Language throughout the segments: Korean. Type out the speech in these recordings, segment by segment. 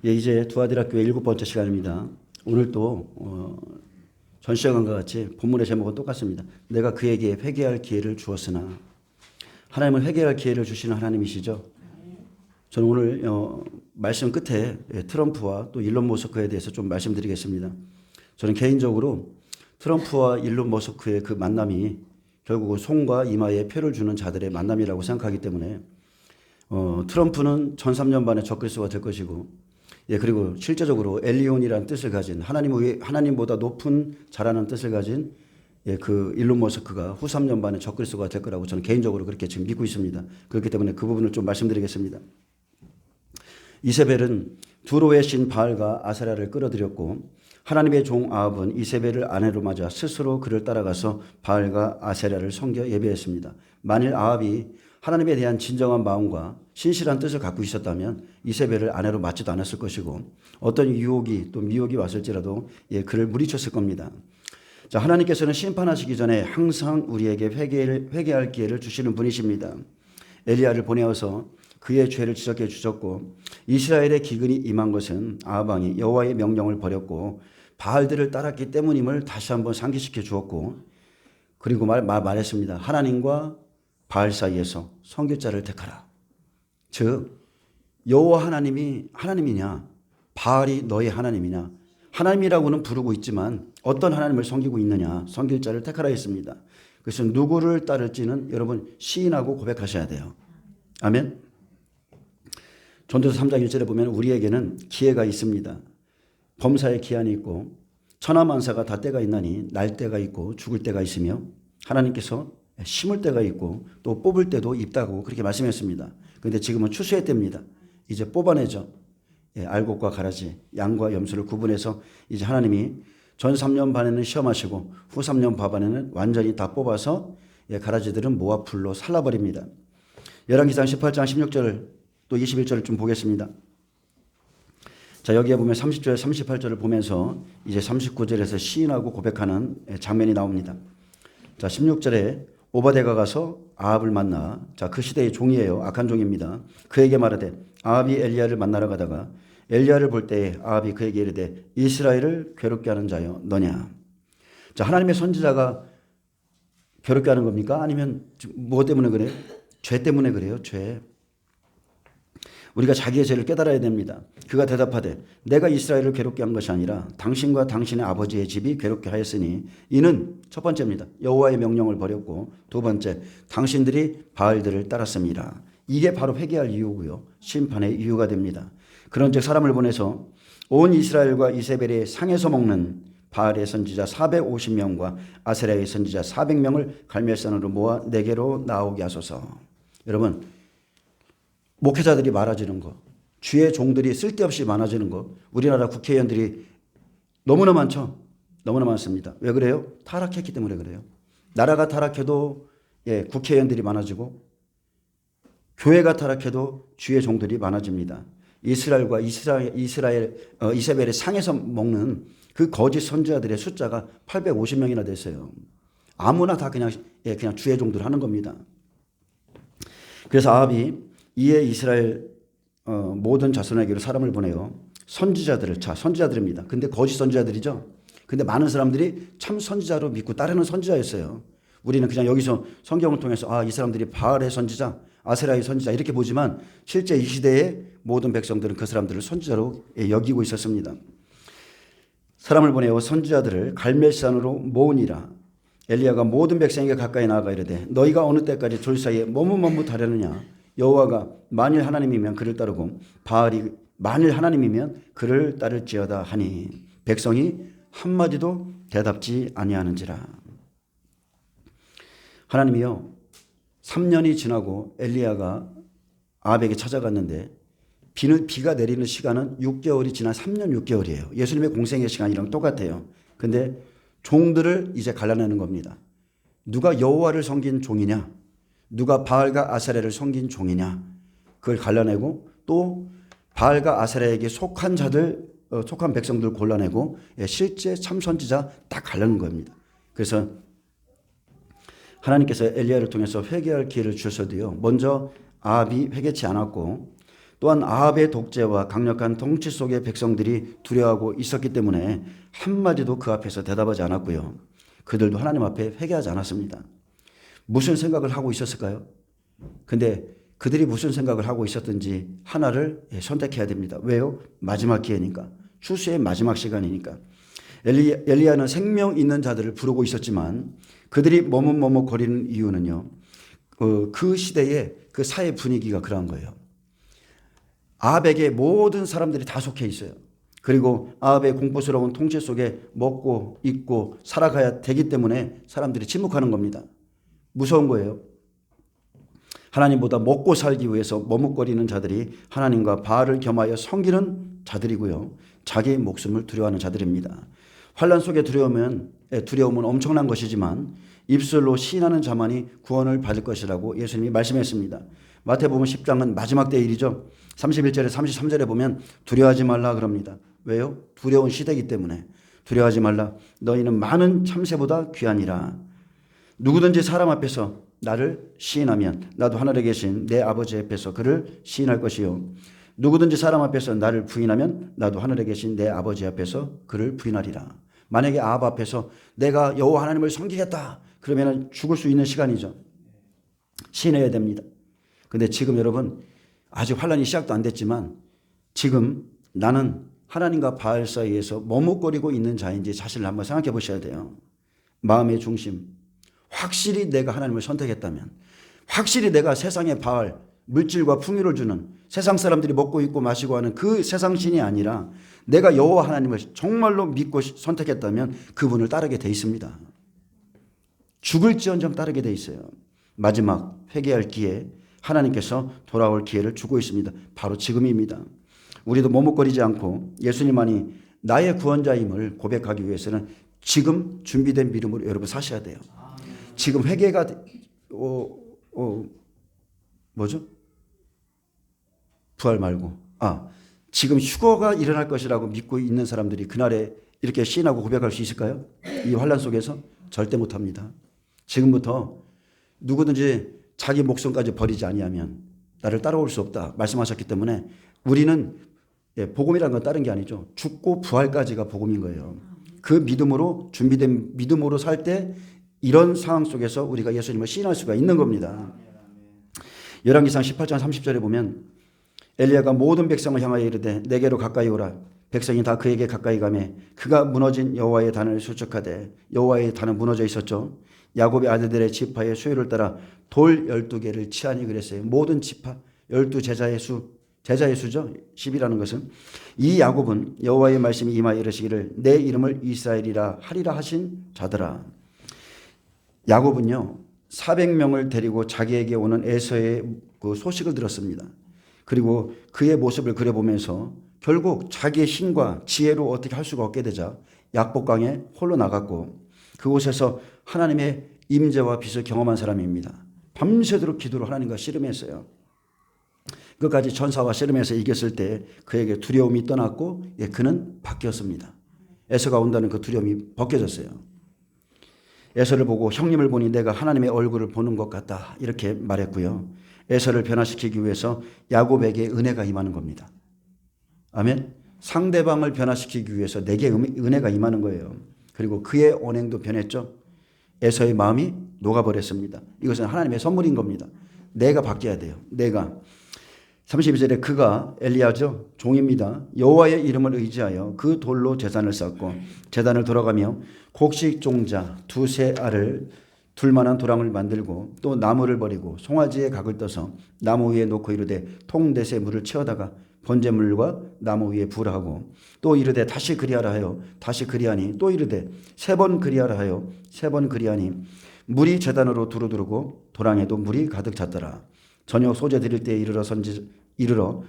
예, 이제 두아디라교회 7번째 시간입니다. 오늘 또 전 시간과 같이 본문의 제목은 똑같습니다. 내가 그에게 회개할 기회를 주었으나. 하나님은 회개할 기회를 주시는 하나님이시죠. 저는 오늘 말씀 끝에 트럼프와 또 일론 머스크에 대해서 좀 말씀드리겠습니다. 저는 개인적으로 트럼프와 일론 머스크의 그 만남이 결국은 손과 이마에 표를 주는 자들의 만남이라고 생각하기 때문에 트럼프는 1300년반의 적그리스도가 될 것이고, 예, 그리고 실제적으로 엘리온이라는 뜻을 가진 하나님보다 높은 자라는 뜻을 가진 그 일론 머스크가 후 3년반의 적그리스도가 될 거라고 저는 개인적으로 그렇게 지금 믿고 있습니다. 그렇기 때문에 그 부분을 좀 말씀드리겠습니다. 이세벨은 두로의 신 바알과 아세라를 끌어들였고, 하나님의 종 아합은 이세벨을 아내로 맞아 스스로 그를 따라가서 바알과 아세라를 섬겨 예배했습니다. 만일 아합이 하나님에 대한 진정한 마음과 신실한 뜻을 갖고 있었다면 이세벨을 아내로 맞지도 않았을 것이고, 어떤 유혹이 또 미혹이 왔을지라도 그를 물리쳤을 겁니다. 자, 하나님께서는 심판하시기 전에 항상 우리에게 회개할 기회를 주시는 분이십니다. 엘리야를 보내어서 그의 죄를 지적해 주셨고, 이스라엘의 기근이 임한 것은 아합 왕이 여호와의 명령을 버렸고 바알들을 따랐기 때문임을 다시 한번 상기시켜 주었고, 그리고 말했습니다. 하나님과 바알 사이에서 선교자를 택하라. 즉 여호와 하나님이 하나님이냐, 바알이 너의 하나님이냐. 하나님이라고는 부르고 있지만 어떤 하나님을 섬기고 있느냐, 섬길 자를 택하라 했습니다. 그래서 누구를 따를지는 여러분 시인하고 고백하셔야 돼요. 아멘. 전도서 3장 1절에 보면 우리에게는 기회가 있습니다. 범사에 기한이 있고 천하만사가 다 때가 있나니 날 때가 있고 죽을 때가 있으며 하나님께서 심을 때가 있고 또 뽑을 때도 있다고 그렇게 말씀했습니다. 그런데 지금은 추수의 때입니다. 이제 뽑아내죠. 알곡과 가라지, 양과 염소를 구분해서 이제 하나님이 전 3년 반에는 시험하시고 후 3년 반에는 완전히 다 뽑아서 가라지들은 모아 풀로 살라버립니다. 열왕기상 18장 16절 또 21절을 좀 보겠습니다. 자, 여기에 보면 30절 38절을 보면서 이제 39절에서 시인하고 고백하는 장면이 나옵니다. 자, 16절에 오바댜가 가서 아합을 만나, 자, 그 시대의 종이에요. 악한 종입니다. 그에게 말하되 아합이 엘리야를 만나러 가다가 엘리야를 볼 때에 아합이 그에게 이르되 이스라엘을 괴롭게 하는 자여 너냐. 자, 하나님의 선지자가 괴롭게 하는 겁니까? 아니면 뭐 때문에 그래요? 죄 때문에 그래요. 죄. 우리가 자기의 죄를 깨달아야 됩니다. 그가 대답하되 내가 이스라엘을 괴롭게 한 것이 아니라 당신과 당신의 아버지의 집이 괴롭게 하였으니 이는 첫 번째입니다. 여호와의 명령을 버렸고, 두 번째 당신들이 바알들을 따랐습니다. 이게 바로 회개할 이유고요. 심판의 이유가 됩니다. 그런즉 사람을 보내서 온 이스라엘과 이세벨의 상에서 먹는 바알의 선지자 450명과 아세라의 선지자 400명을 갈멜산으로 모아 내게로 나오게 하소서. 여러분, 목회자들이 많아지는 거, 주의 종들이 쓸데없이 많아지는 거, 우리나라 국회의원들이 너무나 많죠. 너무나 많습니다. 왜 그래요? 타락했기 때문에 그래요. 나라가 타락해도 국회의원들이 많아지고, 교회가 타락해도 주의 종들이 많아집니다. 이스라엘과 이세벨의 상에서 먹는 그 거짓 선지자들의 숫자가 850명이나 됐어요. 아무나 다 그냥 주의 종들 하는 겁니다. 그래서 아합이 이에 이스라엘 모든 자손에게로 사람을 보내요. 선지자들을, 자, 선지자들입니다. 근데 거짓 선지자들이죠. 근데 많은 사람들이 참 선지자로 믿고 따르는 선지자였어요. 우리는 그냥 여기서 성경을 통해서 이 사람들이 바알의 선지자, 아세라의 선지자 이렇게 보지만 실제 이 시대의 모든 백성들은 그 사람들을 선지자로 여기고 있었습니다. 사람을 보내어 선지자들을 갈멜산으로 모으니라. 엘리야가 모든 백성에게 가까이 나아가 이르되 너희가 어느 때까지 둘 사이에 머뭇머뭇하려느냐. 여호와가 만일 하나님이면 그를 따르고 바알이 만일 하나님이면 그를 따를지어다 하니 백성이 한마디도 대답지 아니하는지라. 하나님이요, 3년이 지나고 엘리야가 아합에게 찾아갔는데 비가 내리는 시간은 6개월이 지난 3년 6개월이에요. 예수님의 공생의 시간이랑 똑같아요. 근데 종들을 이제 갈라내는 겁니다. 누가 여호와를 섬긴 종이냐, 누가 바알과 아세라를 섬긴 종이냐, 그걸 갈라내고 또 바알과 아세라에게 속한 자들, 속한 백성들 골라내고 실제 참 선지자 딱 갈라는 겁니다. 그래서 하나님께서 엘리야를 통해서 회개할 기회를 주셔도요, 먼저 아합이 회개치 않았고 또한 아합의 독재와 강력한 통치 속에 백성들이 두려워하고 있었기 때문에 한마디도 그 앞에서 대답하지 않았고요. 그들도 하나님 앞에 회개하지 않았습니다. 무슨 생각을 하고 있었을까요? 근데 그들이 무슨 생각을 하고 있었든지 하나를 선택해야 됩니다. 왜요? 마지막 기회니까. 추수의 마지막 시간이니까. 엘리야는 생명 있는 자들을 부르고 있었지만 그들이 머뭇머뭇거리는 이유는요. 그 시대의 그 사회 분위기가 그러한 거예요. 아합에게 모든 사람들이 다 속해 있어요. 그리고 아합의 공포스러운 통치 속에 먹고 입고 살아가야 되기 때문에 사람들이 침묵하는 겁니다. 무서운 거예요. 하나님보다 먹고 살기 위해서 머뭇거리는 자들이 하나님과 바알을 겸하여 섬기는 자들이고요. 자기의 목숨을 두려워하는 자들입니다. 환난 속에 두려움은 엄청난 것이지만 입술로 시인하는 자만이 구원을 받을 것이라고 예수님이 말씀했습니다. 마태복음 10장은 마지막 때 일이죠. 31절에 33절에 보면 두려워하지 말라 그럽니다. 왜요? 두려운 시대이기 때문에. 두려워하지 말라. 너희는 많은 참새보다 귀하니라. 누구든지 사람 앞에서 나를 시인하면 나도 하늘에 계신 내 아버지 앞에서 그를 시인할 것이요. 누구든지 사람 앞에서 나를 부인하면 나도 하늘에 계신 내 아버지 앞에서 그를 부인하리라. 만약에 아합 앞에서 내가 여호와 하나님을 섬기겠다 그러면 죽을 수 있는 시간이죠. 시인해야 됩니다. 근데 지금 여러분 아직 환란이 시작도 안 됐지만 지금 나는 하나님과 바알 사이에서 머뭇거리고 있는 자인지 자신을 한번 생각해 보셔야 돼요. 마음의 중심. 확실히 내가 하나님을 선택했다면, 확실히 내가 세상의 바알, 물질과 풍요를 주는 세상 사람들이 먹고 입고 마시고 하는 그 세상 신이 아니라 내가 여호와 하나님을 정말로 믿고 선택했다면 그분을 따르게 돼 있습니다. 죽을지언정 따르게 돼 있어요. 마지막 회개할 기회, 하나님께서 돌아올 기회를 주고 있습니다. 바로 지금입니다. 우리도 머뭇거리지 않고 예수님만이 나의 구원자임을 고백하기 위해서는 지금 준비된 믿음으로 여러분 사셔야 돼요. 지금 회개가 뭐죠? 부활 말고 지금 휴거가 일어날 것이라고 믿고 있는 사람들이 그날에 이렇게 시인하고 고백할 수 있을까요? 이 환란 속에서 절대 못합니다. 지금부터 누구든지 자기 목숨까지 버리지 아니하면 나를 따라올 수 없다 말씀하셨기 때문에 우리는 복음이라는 건 다른 게 아니죠. 죽고 부활까지가 복음인 거예요. 그 믿음으로 준비된 믿음으로 살 때 이런 상황 속에서 우리가 예수님을 시인할 수가 있는 겁니다. 열왕기상 18장 30절에 보면 엘리야가 모든 백성을 향하여 이르되 내게로 가까이 오라. 백성이 다 그에게 가까이 가매 그가 무너진 여호와의 단을 수축하되 여호와의 단은 무너져 있었죠. 야곱의 아들들의 지파의 수요를 따라 돌 12개를 치하니 그랬어요. 모든 지파 12제자의 수, 제자의 수죠. 10이라는 것은. 이 야곱은 여호와의 말씀이 임하여 이르시기를 내 이름을 이스라엘이라 하리라 하신 자더라. 야곱은요 400명을 데리고 자기에게 오는 에서의 그 소식을 들었습니다. 그리고 그의 모습을 그려보면서 결국 자기의 힘과 지혜로 어떻게 할 수가 없게 되자 약복강에 홀로 나갔고 그곳에서 하나님의 임재와 빛을 경험한 사람입니다. 밤새도록 기도로 하나님과 씨름했어요. 끝까지 전사와 씨름해서 이겼을 때 그에게 두려움이 떠났고 그는 바뀌었습니다. 에서가 온다는 그 두려움이 벗겨졌어요. 에서를 보고 형님을 보니 내가 하나님의 얼굴을 보는 것 같다 이렇게 말했고요. 에서를 변화시키기 위해서 야곱에게 은혜가 임하는 겁니다. 아멘. 상대방을 변화시키기 위해서 내게 은혜가 임하는 거예요. 그리고 그의 언행도 변했죠. 에서의 마음이 녹아버렸습니다. 이것은 하나님의 선물인 겁니다. 내가 바뀌어야 돼요. 내가. 32절에 그가 엘리야죠. 종입니다. 여호와의 이름을 의지하여 그 돌로 제단을 쌓고 제단을 돌아가며 곡식 종자 두세 알을 둘만한 도랑을 만들고 또 나무를 버리고 송아지에 각을 떠서 나무 위에 놓고 이르되 통대에 물을 채워다가 번제물과 나무 위에 부으라고 또 이르되 다시 그리하라 하여 다시 그리하니 또 이르되 세 번 그리하라 하여 세 번 그리하니 물이 제단으로 두루두르고 도랑에도 물이 가득 찼더라. 저녁 소재 드릴 때에 이르러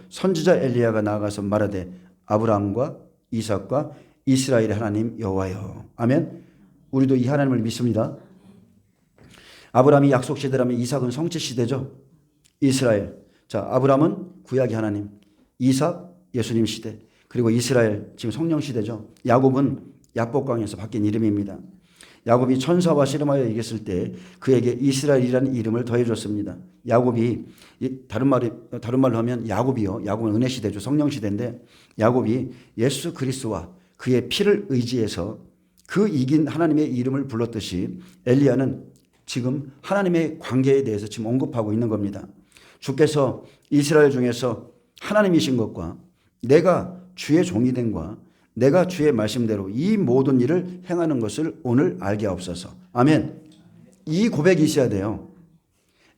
선지자 엘리야가 나아가서 말하되 아브라함과 이삭과 이스라엘의 하나님 여호와여. 아멘. 우리도 이 하나님을 믿습니다. 아브라함이 약속 시대라면 이삭은 성취 시대죠. 이스라엘. 자, 아브라함은 구약의 하나님, 이삭 예수님 시대, 그리고 이스라엘 지금 성령 시대죠. 야곱은 약복강에서 바뀐 이름입니다. 야곱이 천사와 씨름하여 이겼을 때 그에게 이스라엘이라는 이름을 더해줬습니다. 야곱이 다른 말로 하면 야곱이요. 야곱은 은혜 시대죠. 성령 시대인데 야곱이 예수 그리스도와 그의 피를 의지해서 그 이긴 하나님의 이름을 불렀듯이 엘리야는 지금 하나님의 관계에 대해서 지금 언급하고 있는 겁니다. 주께서 이스라엘 중에서 하나님이신 것과 내가 주의 종이 됨과 내가 주의 말씀대로 이 모든 일을 행하는 것을 오늘 알게 하옵소서. 아멘. 이 고백이 있어야 돼요.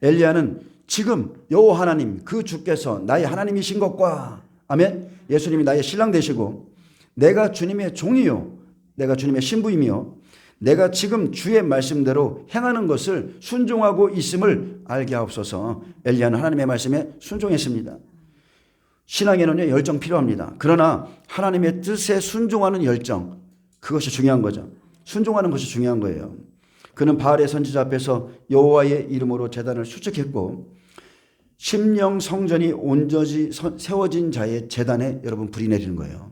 엘리야는 지금 여호와 하나님 그 주께서 나의 하나님이신 것과 아멘. 예수님이 나의 신랑 되시고 내가 주님의 종이요 내가 주님의 신부이며 내가 지금 주의 말씀대로 행하는 것을 순종하고 있음을 알게 하옵소서. 엘리야는 하나님의 말씀에 순종했습니다. 신앙에는요 열정 필요합니다. 그러나 하나님의 뜻에 순종하는 열정 그것이 중요한 거죠. 순종하는 것이 중요한 거예요. 그는 바알의 선지자 앞에서 여호와의 이름으로 제단을 수축했고 심령 성전이 온전히 세워진 자의 제단에 여러분 불이 내리는 거예요.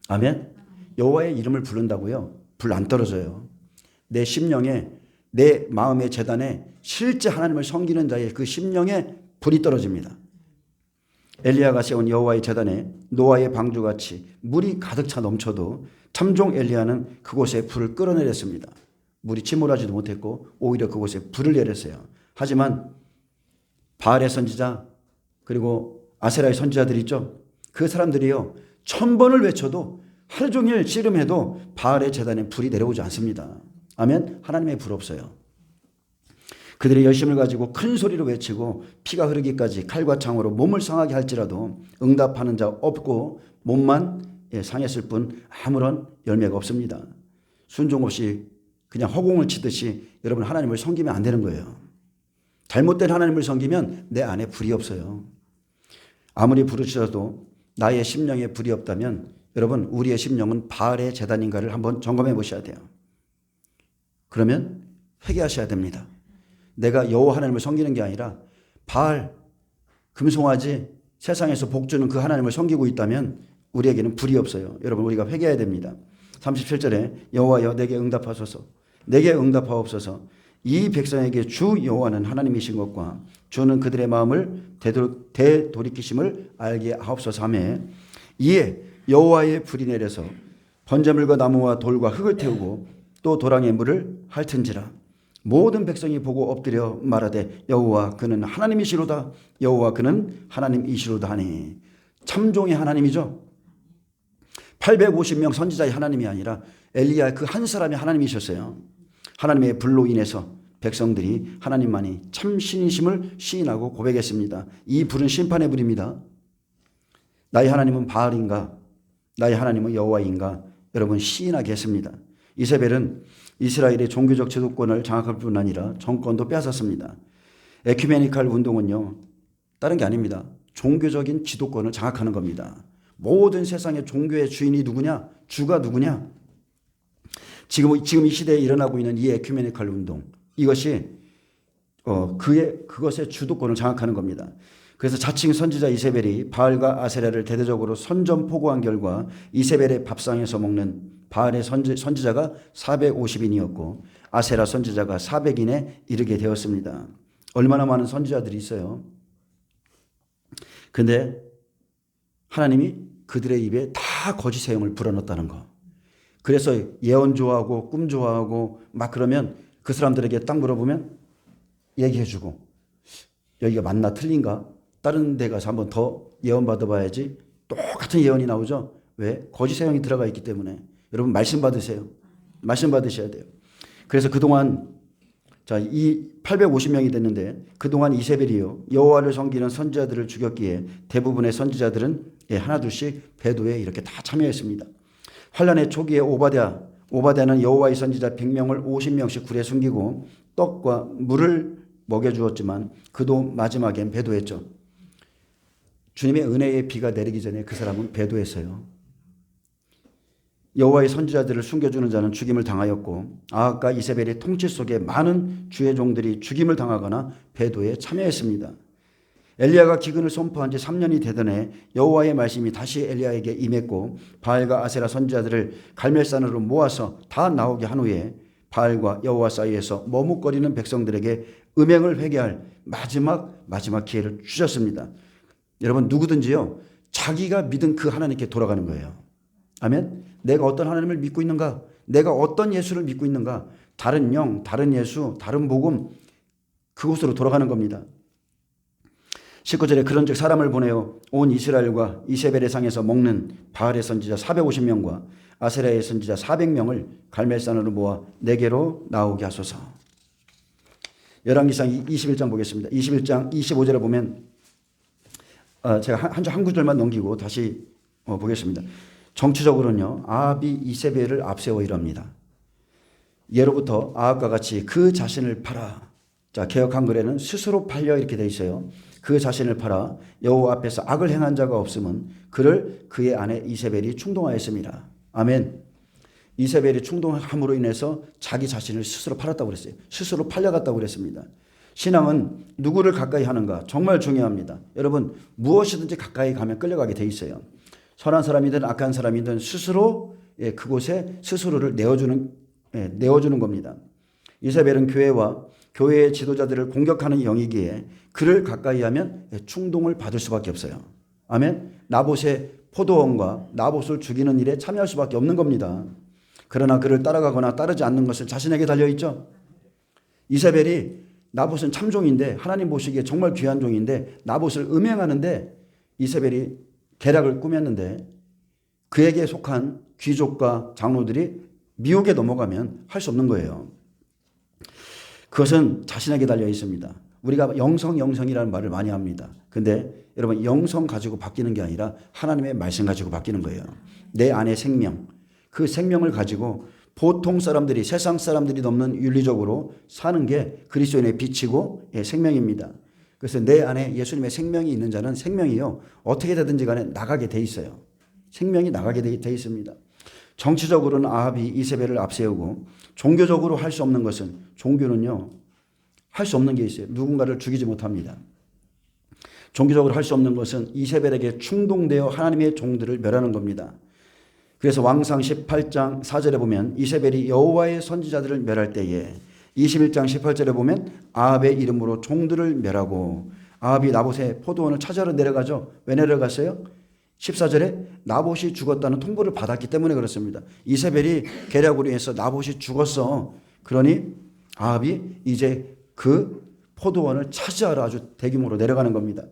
아멘. 여호와의 이름을 부른다고요 불 안 떨어져요. 내 심령에 내 마음의 제단에 실제 하나님을 섬기는 자의 그 심령에 불이 떨어집니다. 엘리야가 세운 여호와의 제단에 노아의 방주같이 물이 가득 차 넘쳐도 참종 엘리야는 그곳에 불을 끌어내렸습니다. 물이 침몰하지도 못했고 오히려 그곳에 불을 내렸어요. 하지만 바알의 선지자 그리고 아세라의 선지자들 있죠. 그 사람들이요 1000번을 외쳐도 하루 종일 씨름해도 바알의 제단에 불이 내려오지 않습니다. 아멘. 하나님의 불 없어요. 그들의 열심을 가지고 큰 소리로 외치고 피가 흐르기까지 칼과 창으로 몸을 상하게 할지라도 응답하는 자 없고 몸만 상했을 뿐 아무런 열매가 없습니다. 순종 없이 그냥 허공을 치듯이 여러분 하나님을 섬기면 안 되는 거예요. 잘못된 하나님을 섬기면 내 안에 불이 없어요. 아무리 부르셔도 나의 심령에 불이 없다면 여러분 우리의 심령은 바알의 제단인가를 한번 점검해 보셔야 돼요. 그러면 회개하셔야 됩니다. 내가 여호와 하나님을 섬기는 게 아니라 바알, 금송아지, 세상에서 복주는 그 하나님을 섬기고 있다면 우리에게는 불이 없어요. 여러분 우리가 회개해야 됩니다. 37절에 여호와여 내게 응답하소서 내게 응답하옵소서 이 백성에게 주 여호와는 하나님이신 것과 주는 그들의 마음을 되돌이키심을 알게 하옵소서 하며 이에 여호와의 불이 내려서 번제물과 나무와 돌과 흙을 태우고 또 도랑의 물을 핥은지라 모든 백성이 보고 엎드려 말하되 여호와 그는 하나님이시로다 여호와 그는 하나님이시로다 하니 참종의 하나님이죠. 850명 선지자의 하나님이 아니라 엘리야 그 한 사람이 하나님이셨어요. 하나님의 불로 인해서 백성들이 하나님만이 참 신이심을 시인하고 고백했습니다. 이 불은 심판의 불입니다. 나의 하나님은 바알인가 나의 하나님은 여호와인가 여러분 시인하게 했습니다. 이세벨은 이스라엘의 종교적 제도권을 장악할 뿐 아니라 정권도 빼앗았습니다. 에큐메니칼 운동은요 다른 게 아닙니다. 종교적인 지도권을 장악하는 겁니다. 모든 세상의 종교의 주인이 누구냐? 주가 누구냐? 지금 이 시대에 일어나고 있는 이 에큐메니칼 운동 이것이 그것의 주도권을 장악하는 겁니다. 그래서 자칭 선지자 이세벨이 바알과 아세라를 대대적으로 선전포고한 결과 이세벨의 밥상에서 먹는 바알의 선지자가 450인이었고 아세라 선지자가 400인에 이르게 되었습니다. 얼마나 많은 선지자들이 있어요. 근데 하나님이 그들의 입에 다 거짓 세용을 불어넣었다는 거. 그래서 예언 좋아하고 꿈 좋아하고 막 그러면 그 사람들에게 딱 물어보면 얘기해주고 여기가 맞나 틀린가 다른 데 가서 한번 더 예언 받아봐야지 똑같은 예언이 나오죠. 왜? 거짓 세용이 들어가 있기 때문에. 여러분 말씀 받으세요. 말씀 받으셔야 돼요. 그래서 그동안 이 850명이 됐는데 그동안 이세벨이요 여호와를 섬기는 선지자들을 죽였기에 대부분의 선지자들은 하나둘씩 배도에 이렇게 다 참여했습니다. 환란의 초기에 오바댜는 여호와의 선지자 100명을 50명씩 굴에 숨기고 떡과 물을 먹여주었지만 그도 마지막엔 배도했죠. 주님의 은혜의 비가 내리기 전에 그 사람은 배도했어요. 여호와의 선지자들을 숨겨주는 자는 죽임을 당하였고 아합과 이세벨의 통치 속에 많은 주의 종들이 죽임을 당하거나 배도에 참여했습니다. 엘리야가 기근을 선포한 지 3년이 되던 여호와의 말씀이 다시 엘리야에게 임했고 바알과 아세라 선지자들을 갈멜산으로 모아서 다 나오게 한 후에 바알과 여호와 사이에서 머뭇거리는 백성들에게 음행을 회개할 마지막 기회를 주셨습니다. 여러분, 누구든지요, 자기가 믿은 그 하나님께 돌아가는 거예요. 아멘. 내가 어떤 하나님을 믿고 있는가, 내가 어떤 예수를 믿고 있는가, 다른 영, 다른 예수, 다른 복음, 그곳으로 돌아가는 겁니다. 19절에 그런즉 사람을 보내어 온 이스라엘과 이세벨의 상에서 먹는 바알의 선지자 450명과 아세라의 선지자 400명을 갈멜산으로 모아 내게로 나오게 하소서. 열왕기상 21장 보겠습니다. 21장 25절에 보면 제가 한 구절만 넘기고 다시 보겠습니다. 정치적으로는요, 아합이 이세벨을 앞세워 이럽니다. 예로부터 아합과 같이 그 자신을 팔아. 자, 개역 한글에는 스스로 팔려 이렇게 돼 있어요. 그 자신을 팔아 여호와 앞에서 악을 행한 자가 없으면 그를 그의 아내 이세벨이 충동하였습니다. 아멘. 이세벨이 충동함으로 인해서 자기 자신을 스스로 팔았다고 그랬어요. 스스로 팔려갔다고 그랬습니다. 신앙은 누구를 가까이 하는가 정말 중요합니다. 여러분, 무엇이든지 가까이 가면 끌려가게 돼 있어요. 선한 사람이든 악한 사람이든 스스로 그곳에 스스로를 내어주는 겁니다. 이세벨은 교회와 교회의 지도자들을 공격하는 영이기에 그를 가까이 하면 충동을 받을 수밖에 없어요. 아멘. 나봇의 포도원과 나봇을 죽이는 일에 참여할 수밖에 없는 겁니다. 그러나 그를 따라가거나 따르지 않는 것은 자신에게 달려있죠. 이세벨이 나봇은 참종인데, 하나님 보시기에 정말 귀한 종인데 나봇을 음행하는데 이세벨이 계략을 꾸몄는데 그에게 속한 귀족과 장로들이 미혹에 넘어가면 할 수 없는 거예요. 그것은 자신에게 달려 있습니다. 우리가 영성이라는 말을 많이 합니다. 근데 여러분, 영성 가지고 바뀌는 게 아니라 하나님의 말씀 가지고 바뀌는 거예요. 내 안에 생명, 그 생명을 가지고 보통 사람들이, 세상 사람들이 넘는 윤리적으로 사는 게 그리스도인의 빛이고 생명입니다. 그래서 내 안에 예수님의 생명이 있는 자는 생명이요, 어떻게 되든지 간에 나가게 돼 있어요. 생명이 나가게 돼 있습니다. 정치적으로는 아합이 이세벨을 앞세우고, 종교적으로 할 수 없는 것은, 종교는요 할 수 없는 게 있어요. 누군가를 죽이지 못합니다. 종교적으로 할 수 없는 것은 이세벨에게 충동되어 하나님의 종들을 멸하는 겁니다. 그래서 왕상 18장 4절에 보면 이세벨이 여호와의 선지자들을 멸할 때에, 21장 18절에 보면 아합의 이름으로 종들을 멸하고, 아합이 나봇의 포도원을 찾아러 내려가죠. 왜 내려갔어요? 14절에 나봇이 죽었다는 통보를 받았기 때문에 그렇습니다. 이세벨이 계략으로 해서 나봇이 죽었어. 그러니 아합이 이제 그 포도원을 차지하러 아주 대규모로 내려가는 겁니다.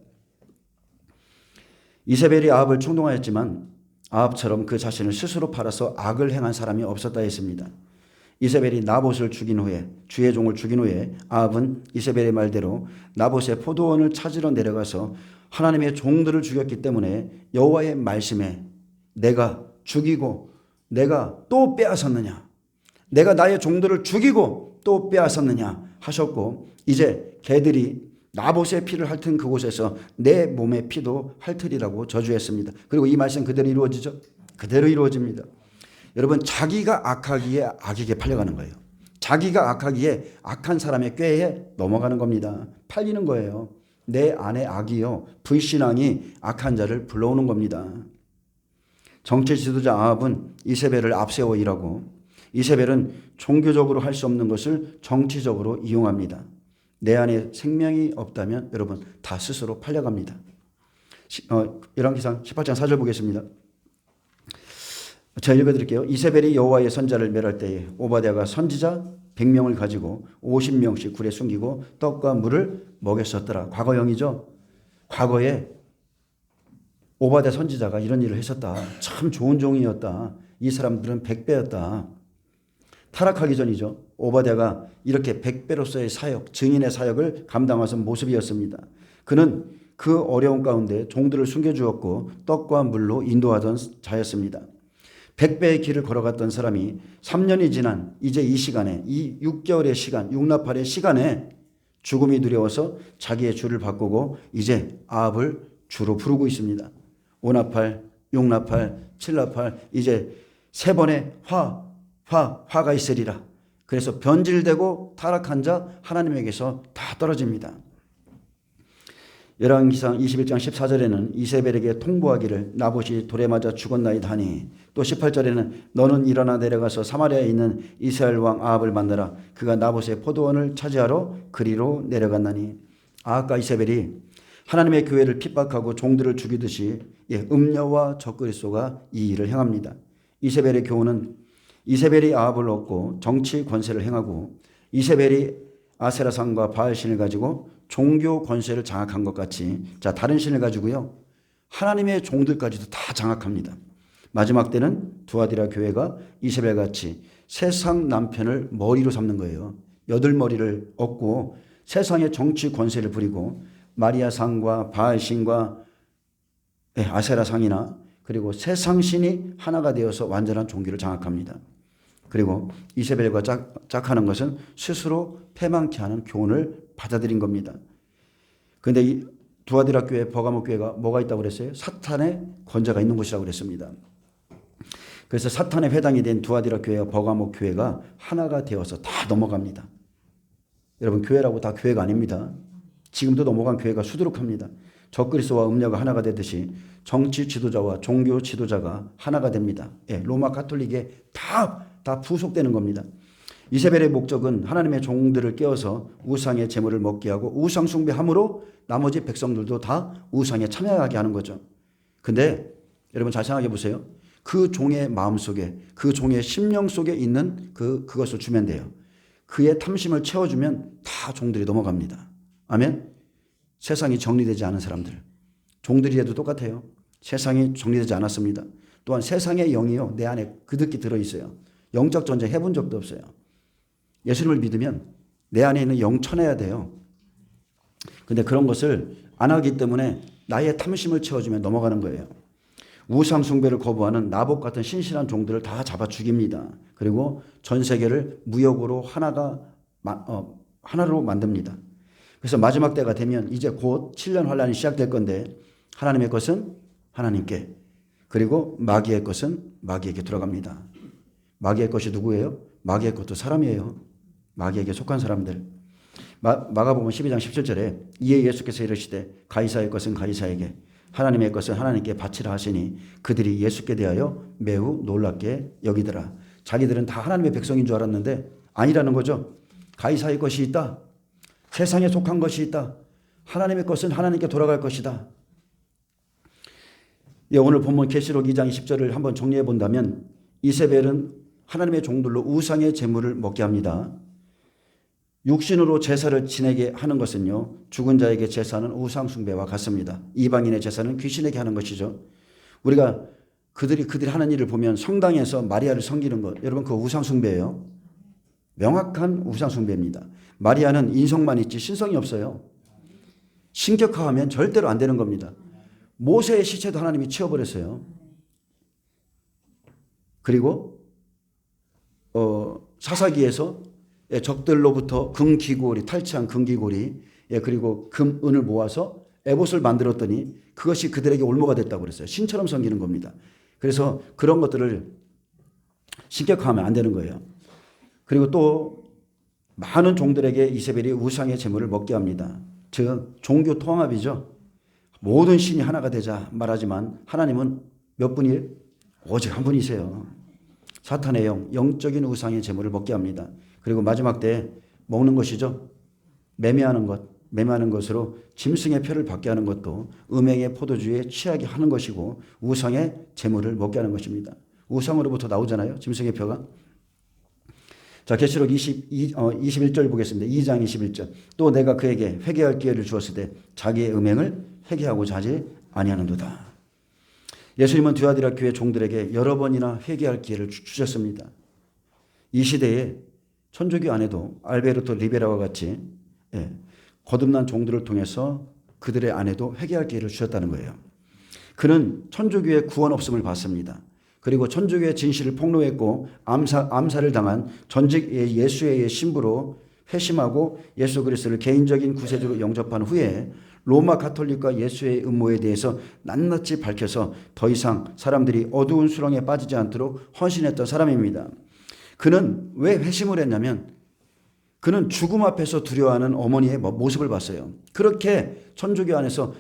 이세벨이 아합을 충동하였지만 아합처럼 그 자신을 스스로 팔아서 악을 행한 사람이 없었다 했습니다. 이세벨이 나봇을 죽인 후에, 주의 종을 죽인 후에 아합은 이세벨의 말대로 나봇의 포도원을 찾으러 내려가서 하나님의 종들을 죽였기 때문에 여호와의 말씀에 내가 죽이고 내가 또 빼앗았느냐, 내가 나의 종들을 죽이고 또 빼앗았느냐 하셨고, 이제 개들이 나봇의 피를 핥은 그곳에서 내 몸의 피도 핥으리라고 저주했습니다. 그리고 이 말씀 그대로 이루어지죠. 그대로 이루어집니다. 여러분, 자기가 악하기에 악에게 팔려가는 거예요. 자기가 악하기에 악한 사람의 꾀에 넘어가는 겁니다. 팔리는 거예요. 내 안에 악이요, 불신앙이 악한 자를 불러오는 겁니다. 정치 지도자 아합은 이세벨을 앞세워 일하고, 이세벨은 종교적으로 할 수 없는 것을 정치적으로 이용합니다. 내 안에 생명이 없다면 여러분 다 스스로 팔려갑니다. 열왕기상 18장 4절 보겠습니다. 제가 읽어드릴게요. 이세벨이 여호와의 선자를 멸할 때에 오바댜가 선지자 100명을 가지고 50명씩 굴에 숨기고 떡과 물을 먹였었더라. 과거형이죠. 과거에 오바댜 선지자가 이런 일을 했었다. 참 좋은 종이었다. 이 사람들은 100배였다. 타락하기 전이죠. 오바댜가 이렇게 100배로서의 사역, 증인의 사역을 감당하던 모습이었습니다. 그는 그 어려운 가운데 종들을 숨겨주었고 떡과 물로 인도하던 자였습니다. 100배의 길을 걸어갔던 사람이 3년이 지난 이제 이 시간에, 이 6개월의 시간, 6나팔의 시간에 죽음이 두려워서 자기의 주를 바꾸고 이제 아합을 주로 부르고 있습니다. 5나팔, 6나팔, 7나팔, 이제 3번의 화가 있으리라. 그래서 변질되고 타락한 자 하나님에게서 다 떨어집니다. 열왕기상 21장 14절에는 이세벨에게 통보하기를 나봇이 돌에 맞아 죽었나이다 하니, 또 18절에는 너는 일어나 내려가서 사마리아에 있는 이스라엘 왕 아합을 만나라. 그가 나봇의 포도원을 차지하러 그리로 내려갔나니. 아합과 이세벨이 하나님의 교회를 핍박하고 종들을 죽이듯이 음녀와 적그리스도가 이 일을 행합니다. 이세벨의 교훈은 이세벨이 아합을 얻고 정치 권세를 행하고 이세벨이 아세라상과 바알신을 가지고 종교 권세를 장악한 것 같이 다른 신을 가지고요 하나님의 종들까지도 다 장악합니다. 마지막 때는 두아디라 교회가 이세벨같이 세상 남편을 머리로 삼는 거예요. 8머리를 얻고 세상의 정치 권세를 부리고 마리아상과 바알신과 아세라상이나 그리고 세상신이 하나가 되어서 완전한 종교를 장악합니다. 그리고 이세벨과 짝하는 것은 스스로 패망케 하는 교훈을 받아들인 겁니다. 그런데 이 두아디라 교회, 버가모 교회가 뭐가 있다고 그랬어요? 사탄의 권세가 있는 곳이라고 그랬습니다. 그래서 사탄의 회당이 된 두아디라 교회와 버가모 교회가 하나가 되어서 다 넘어갑니다. 여러분, 교회라고 다 교회가 아닙니다. 지금도 넘어간 교회가 수두룩합니다. 적그리스도와 음녀가 하나가 되듯이 정치 지도자와 종교 지도자가 하나가 됩니다. 로마 가톨릭에 다 부속되는 겁니다. 이세벨의 목적은 하나님의 종들을 깨워서 우상의 제물을 먹게 하고 우상 숭배함으로 나머지 백성들도 다 우상에 참여하게 하는 거죠. 근데 여러분 잘 생각해 보세요. 그 종의 마음속에, 그 종의 심령 속에 있는 그것을 주면 돼요. 그의 탐심을 채워주면 다 종들이 넘어갑니다. 아멘. 세상이 정리되지 않은 사람들, 종들이라도 똑같아요. 세상이 정리되지 않았습니다. 또한 세상의 영이요 내 안에 그득히 들어있어요. 영적 전쟁 해본 적도 없어요. 예수님을 믿으면 내 안에 있는 영 쳐내야 돼요. 근데 그런 것을 안 하기 때문에 나의 탐심을 채워주면 넘어가는 거예요. 우상 숭배를 거부하는 나봇 같은 신실한 종들을 다 잡아 죽입니다. 그리고 전 세계를 무역으로 하나로 만듭니다. 그래서 마지막 때가 되면 이제 곧 7년 환란이 시작될 건데 하나님의 것은 하나님께, 그리고 마귀의 것은 마귀에게 들어갑니다. 마귀의 것이 누구예요? 마귀의 것도 사람이에요. 마귀에게 속한 사람들. 마가복음 12장 17절에 이에 예수께서 이르시되 가이사의 것은 가이사에게, 하나님의 것은 하나님께 바치라 하시니 그들이 예수께 대하여 매우 놀랍게 여기더라. 자기들은 다 하나님의 백성인 줄 알았는데 아니라는 거죠. 가이사의 것이 있다. 세상에 속한 것이 있다. 하나님의 것은 하나님께 돌아갈 것이다. 오늘 본문 계시록 2장 20절을 한번 정리해 본다면 이세벨은 하나님의 종들로 우상의 제물을 먹게 합니다. 육신으로 제사를 지내게 하는 것은요 죽은 자에게 제사는 우상 숭배와 같습니다. 이방인의 제사는 귀신에게 하는 것이죠. 우리가 그들이 하는 일을 보면 성당에서 마리아를 섬기는 것, 여러분 그거 우상 숭배예요. 명확한 우상 숭배입니다. 마리아는 인성만 있지 신성이 없어요. 신격화하면 절대로 안 되는 겁니다. 모세의 시체도 하나님이 치워버렸어요. 그리고 사사기에서 적들로부터 금귀고리, 탈취한 금귀고리, 그리고 금, 은을 모아서 에봇을 만들었더니 그것이 그들에게 올무가 됐다고 그랬어요. 신처럼 섬기는 겁니다. 그래서 그런 것들을 신격화하면 안 되는 거예요. 그리고 또 많은 종들에게 이세벨이 우상의 제물을 먹게 합니다. 즉 종교 통합이죠. 모든 신이 하나가 되자 말하지만 하나님은 몇 분이에요? 오직 한 분이세요. 사탄의 영적인 우상의 제물을 먹게 합니다. 그리고 마지막 때에 먹는 것이죠. 매매하는 것으로 짐승의 표를 받게 하는 것도 음행의 포도주에 취하게 하는 것이고 우상의 제물을 먹게 하는 것입니다. 우상으로부터 나오잖아요. 짐승의 표가. 자, 계시록 21절 보겠습니다. 2장 21절. 또 내가 그에게 회개할 기회를 주었을 때 자기의 음행을 회개하고자 하지 아니하는도다. 예수님은 두아디라 교회 종들에게 여러 번이나 회개할 기회를 주셨습니다. 이 시대에 천주교 안에도 알베르토 리베라와 같이 거듭난 종들을 통해서 그들의 안에도 회개할 기회를 주셨다는 거예요. 그는 천주교의 구원 없음을 봤습니다. 그리고 천주교의 진실을 폭로했고 암살을 당한 전직 예수의 신부로 회심하고 예수 그리스도를 개인적인 구세주로 영접한 후에 로마 가톨릭과 예수의 음모에 대해서 낱낱이 밝혀서 더 이상 사람들이 어두운 수렁에 빠지지 않도록 헌신했던 사람입니다. 그는 왜 회심을 했냐면 그는 죽음 앞에서 두려워하는 어머니의 모습을 봤어요. 그렇게 천주교 안에서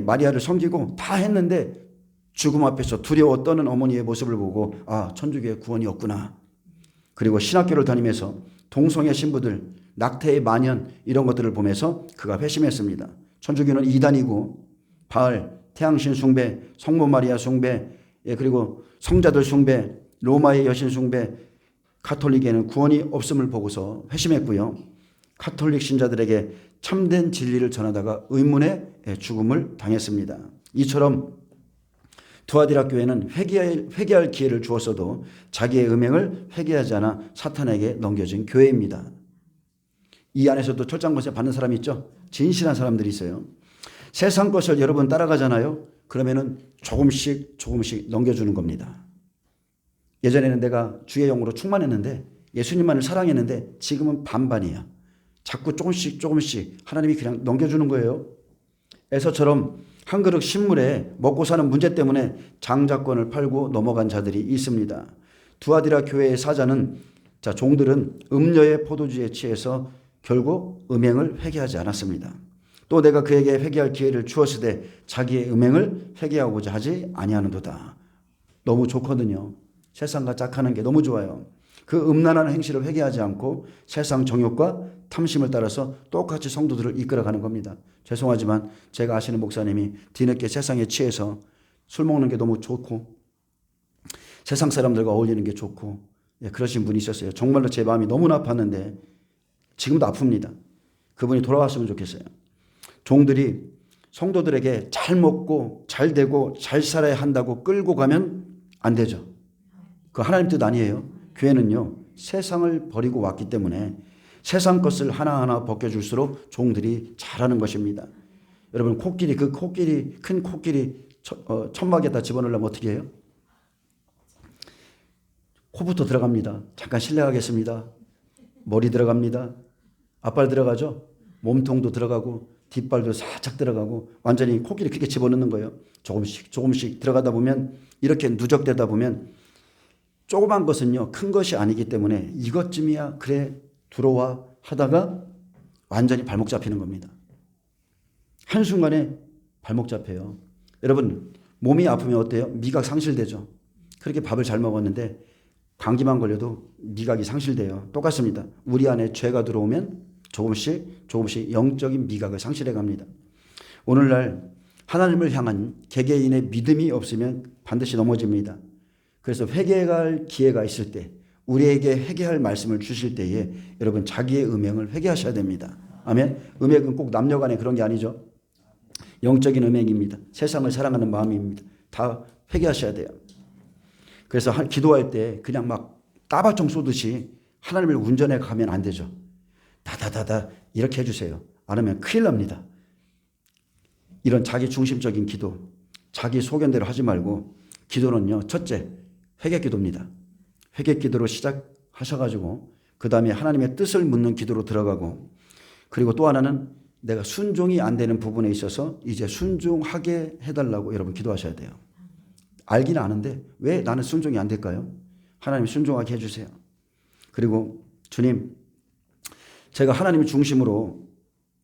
마리아를 섬기고 다 했는데 죽음 앞에서 두려워 떠는 어머니의 모습을 보고 아, 천주교의 구원이 없구나. 그리고 신학교를 다니면서 동성애 신부들, 낙태의 만연 이런 것들을 보면서 그가 회심했습니다. 천주교는 이단이고 바알, 태양신 숭배, 성모 마리아 숭배, 그리고 성자들 숭배, 로마의 여신 숭배, 가톨릭에는 구원이 없음을 보고서 회심했고요. 가톨릭 신자들에게 참된 진리를 전하다가 의문의 죽음을 당했습니다. 이처럼 두아디라 교회는 회개할 기회를 주었어도 자기의 음행을 회개하지 않아 사탄에게 넘겨진 교회입니다. 이 안에서도 철장권세 받는 사람이 있죠. 진실한 사람들이 있어요. 세상 것을 여러분 따라가잖아요. 그러면은 조금씩 넘겨주는 겁니다. 예전에는 내가 주의 영으로 충만했는데 예수님만을 사랑했는데 지금은 반반이야. 자꾸 조금씩 하나님이 그냥 넘겨주는 거예요. 에서처럼 한 그릇 식물에 먹고 사는 문제 때문에 장자권을 팔고 넘어간 자들이 있습니다. 두아디라 교회의 사자는 종들은 음녀의 포도주에 취해서 결국 음행을 회개하지 않았습니다. 또 내가 그에게 회개할 기회를 주었으되 자기의 음행을 회개하고자 하지 아니하는도다. 너무 좋거든요. 세상과 짝하는 게 너무 좋아요. 그 음란한 행실을 회개하지 않고 세상 정욕과 탐심을 따라서 똑같이 성도들을 이끌어가는 겁니다. 죄송하지만 제가 아시는 목사님이 뒤늦게 세상에 취해서 술 먹는 게 너무 좋고 세상 사람들과 어울리는 게 좋고 그러신 분이 있었어요. 정말로 제 마음이 너무나 아팠는데 지금도 아픕니다. 그분이 돌아왔으면 좋겠어요. 종들이 성도들에게 잘 먹고 잘 되고 잘 살아야 한다고 끌고 가면 안 되죠. 그 하나님 뜻 아니에요. 교회는요, 세상을 버리고 왔기 때문에 세상 것을 하나하나 벗겨줄수록 종들이 잘하는 것입니다. 여러분, 큰 코끼리 천막에다 집어넣으려면 어떻게 해요? 코부터 들어갑니다. 잠깐 실례하겠습니다. 머리 들어갑니다. 앞발 들어가죠? 몸통도 들어가고 뒷발도 살짝 들어가고 완전히 코끼리 크게 집어넣는 거예요. 조금씩 들어가다 보면 이렇게 누적되다 보면 조그만 것은요, 큰 것이 아니기 때문에 이것쯤이야 그래 들어와 하다가 완전히 발목 잡히는 겁니다. 한순간에 발목 잡혀요. 여러분, 몸이 아프면 어때요? 미각 상실되죠. 그렇게 밥을 잘 먹었는데 감기만 걸려도 미각이 상실돼요. 똑같습니다. 우리 안에 죄가 들어오면 조금씩 영적인 미각을 상실해 갑니다. 오늘날 하나님을 향한 개개인의 믿음이 없으면 반드시 넘어집니다. 그래서 회개할 기회가 있을 때 우리에게 회개할 말씀을 주실 때에 여러분 자기의 음행을 회개하셔야 됩니다. 아멘. 음행은 꼭 남녀 간에 그런 게 아니죠. 영적인 음행입니다. 세상을 사랑하는 마음입니다. 다 회개하셔야 돼요. 그래서 기도할 때 그냥 막 따발총 쏘듯이 하나님을 운전해 가면 안 되죠. 다다다다 이렇게 해주세요. 안 하면 큰일 납니다. 이런 자기 중심적인 기도, 자기 소견대로 하지 말고 기도는요, 첫째 회개 기도입니다. 회개 기도로 시작하셔가지고 그 다음에 하나님의 뜻을 묻는 기도로 들어가고 그리고 또 하나는 내가 순종이 안 되는 부분에 있어서 이제 순종하게 해달라고 여러분 기도하셔야 돼요. 알기는 아는데 왜 나는 순종이 안 될까요? 하나님 순종하게 해주세요. 그리고 주님, 제가 하나님 중심으로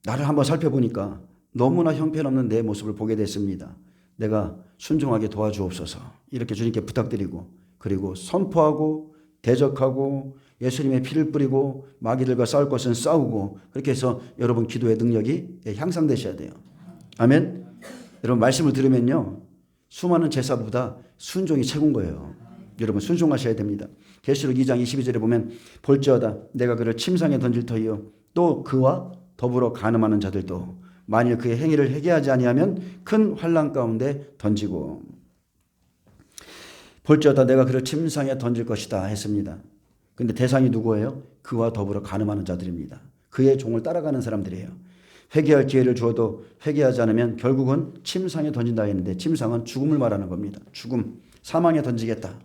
나를 한번 살펴보니까 너무나 형편없는 내 모습을 보게 됐습니다. 내가 순종하게 도와주옵소서. 이렇게 주님께 부탁드리고 그리고 선포하고 대적하고 예수님의 피를 뿌리고 마귀들과 싸울 것은 싸우고 그렇게 해서 여러분 기도의 능력이 향상되셔야 돼요. 아멘. 여러분 말씀을 들으면요, 수많은 제사보다 순종이 최고인 거예요. 여러분 순종하셔야 됩니다. 계시록 2장 22절에 보면 볼지어다 내가 그를 침상에 던질 터이요 또 그와 더불어 간음하는 자들도 만일 그의 행위를 회개하지 아니하면 큰 환난 가운데 던지고 볼지어다 내가 그를 침상에 던질 것이다 했습니다. 근데 대상이 누구예요? 그와 더불어 간음하는 자들입니다. 그의 종을 따라가는 사람들이에요. 회개할 기회를 주어도 회개하지 않으면 결국은 침상에 던진다 했는데 침상은 죽음을 말하는 겁니다. 죽음, 사망에 던지겠다.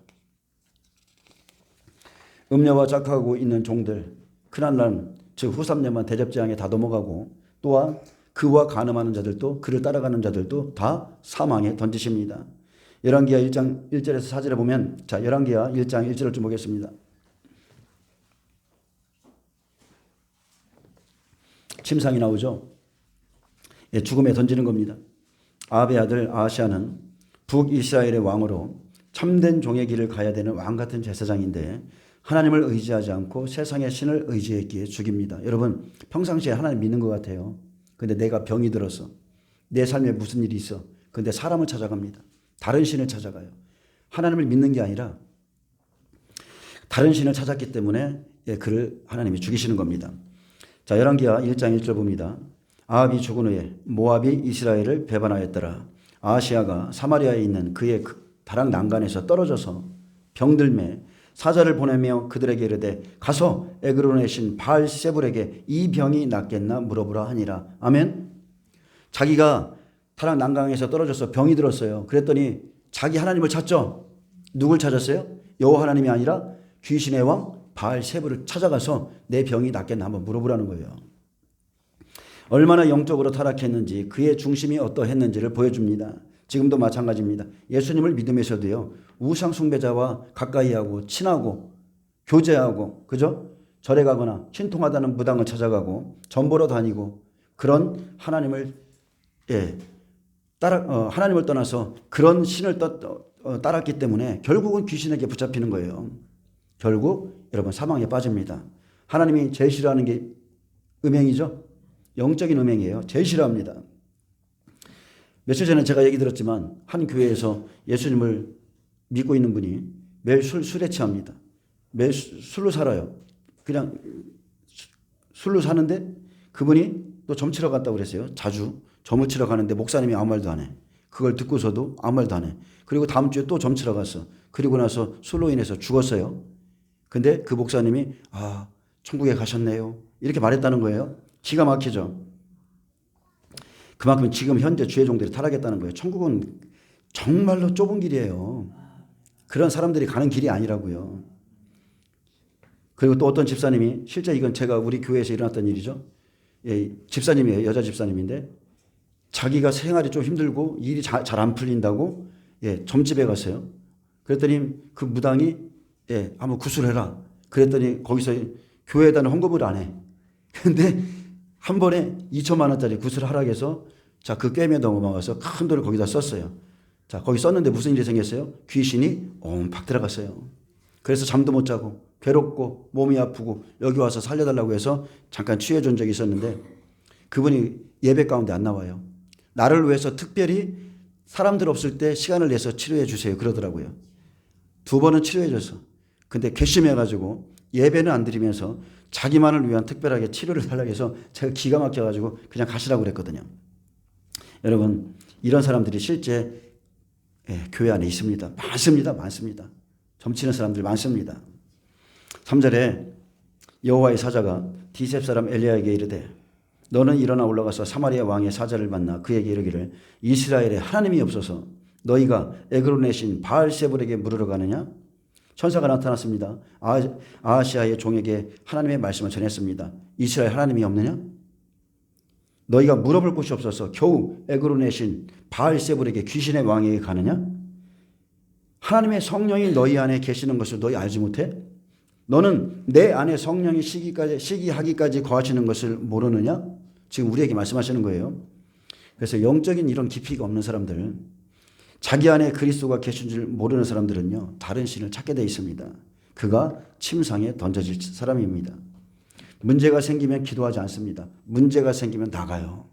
음녀와 짝하고 있는 종들, 크난란, 즉 후삼년만 대접재앙에 다 넘어가고 또한 그와 간음하는 자들도 그를 따라가는 자들도 다 사망에 던지십니다. 열왕기하 1장 1절에서 4절에 보면 열왕기하 1장 1절을 좀 보겠습니다. 침상이 나오죠. 예, 죽음에 던지는 겁니다. 아합의 아들 아하시아는 북이스라엘의 왕으로 참된 종의 길을 가야 되는 왕 같은 제사장인데 하나님을 의지하지 않고 세상의 신을 의지했기에 죽입니다. 여러분 평상시에 하나님 믿는 것 같아요. 근데 내가 병이 들어서 내 삶에 무슨 일이 있어. 근데 사람을 찾아갑니다. 다른 신을 찾아가요. 하나님을 믿는 게 아니라 다른 신을 찾았기 때문에 그를 하나님이 죽이시는 겁니다. 자, 열왕기하 1장 1절 봅니다. 아합이 죽은 후에 모압이 이스라엘을 배반하였더라. 아하시아가 사마리아에 있는 그의 다락 난간에서 떨어져서 병들매 사자를 보내며 그들에게 이르되 가서 에그론의 신 바알세불에게 이 병이 낫겠나 물어보라 하니라. 아멘. 자기가 다락 난간에서 떨어져서 병이 들었어요. 그랬더니 자기 하나님을 찾죠. 누굴 찾았어요? 여호와 하나님이 아니라 귀신의 왕 바알세불을 찾아가서 내 병이 낫겠나 한번 물어보라는 거예요. 얼마나 영적으로 타락했는지 그의 중심이 어떠했는지를 보여줍니다. 지금도 마찬가지입니다. 예수님을 믿으면서도요. 우상 숭배자와 가까이하고 친하고 교제하고 그죠? 절에 가거나 신통하다는 무당을 찾아가고 전보러 다니고 그런 하나님을 하나님을 떠나서 그런 신을 따랐기 때문에 결국은 귀신에게 붙잡히는 거예요. 결국 여러분 사망에 빠집니다. 하나님이 제일 싫어하는 게 음행이죠. 영적인 음행이에요. 제일 싫어합니다. 며칠 전에 제가 얘기 들었지만 한 교회에서 예수님을 믿고 있는 분이 매일 술에 취합니다. 매일 술로 살아요. 그냥 술로 사는데 그분이 또 점치러 갔다고 그랬어요. 자주 점을 치러 가는데 목사님이 아무 말도 안 해. 그걸 듣고서도 아무 말도 안 해. 그리고 다음 주에 또 점치러 갔어. 그리고 나서 술로 인해서 죽었어요. 근데 그 목사님이 천국에 가셨네요. 이렇게 말했다는 거예요. 기가 막히죠. 그만큼 지금 현재 주의 종들이 타락했다는 거예요. 천국은 정말로 좁은 길이에요. 그런 사람들이 가는 길이 아니라고요. 그리고 또 어떤 집사님이 실제 이건 제가 우리 교회에서 일어났던 일이죠. 집사님이에요. 여자 집사님인데 자기가 생활이 좀 힘들고 일이 잘 안 풀린다고 점집에 갔어요. 그랬더니 그 무당이 한번 구술해라. 그랬더니 거기서 교회에다는 헌금을 안 해. 근데 한 번에 2천만 원짜리 구슬을 하락해서 자, 그 꿰매 넘어가서 큰 돈을 거기다 썼어요. 자, 거기 썼는데 무슨 일이 생겼어요? 귀신이 팍 들어갔어요. 그래서 잠도 못 자고 괴롭고 몸이 아프고 여기 와서 살려달라고 해서 잠깐 취해 준 적이 있었는데 그분이 예배 가운데 안 나와요. 나를 위해서 특별히 사람들 없을 때 시간을 내서 치료해 주세요. 그러더라고요. 2번은 치료해 줬어. 근데 괘씸해가지고 예배는 안 드리면서 자기만을 위한 특별하게 치료를 달라고 해서 제가 기가 막혀가지고 그냥 가시라고 그랬거든요. 여러분 이런 사람들이 실제 교회 안에 있습니다. 많습니다. 점치는 사람들 많습니다. 3절에 여호와의 사자가 디셉 사람 엘리야에게 이르되 너는 일어나 올라가서 사마리아 왕의 사자를 만나 그에게 이르기를 이스라엘에 하나님이 없어서 너희가 에그론의 신 바알세불에게 물으러 가느냐? 천사가 나타났습니다. 아하시아의 종에게 하나님의 말씀을 전했습니다. 이스라엘 하나님이 없느냐? 너희가 물어볼 곳이 없어서 겨우 에그론의 신 바알세불에게 귀신의 왕에게 가느냐? 하나님의 성령이 너희 안에 계시는 것을 너희 알지 못해? 너는 내 안에 성령이 시기하기까지 거하시는 것을 모르느냐? 지금 우리에게 말씀하시는 거예요. 그래서 영적인 이런 깊이가 없는 사람들, 자기 안에 그리스도가 계신 줄 모르는 사람들은요, 다른 신을 찾게 돼 있습니다. 그가 침상에 던져질 사람입니다. 문제가 생기면 기도하지 않습니다. 문제가 생기면 나가요.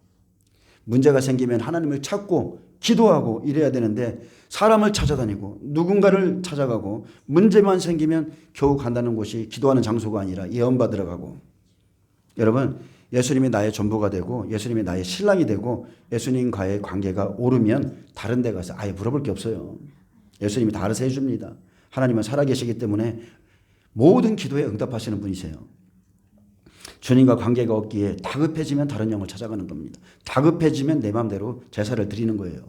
문제가 생기면 하나님을 찾고 기도하고 이래야 되는데 사람을 찾아다니고 누군가를 찾아가고 문제만 생기면 겨우 간다는 곳이 기도하는 장소가 아니라 예언받으러 가고. 여러분 예수님이 나의 전부가 되고 예수님이 나의 신랑이 되고 예수님과의 관계가 오르면 다른 데 가서 아예 물어볼 게 없어요. 예수님이 다 알아서 해줍니다. 하나님은 살아계시기 때문에 모든 기도에 응답하시는 분이세요. 주님과 관계가 없기에 다급해지면 다른 영을 찾아가는 겁니다. 다급해지면 내 마음대로 제사를 드리는 거예요.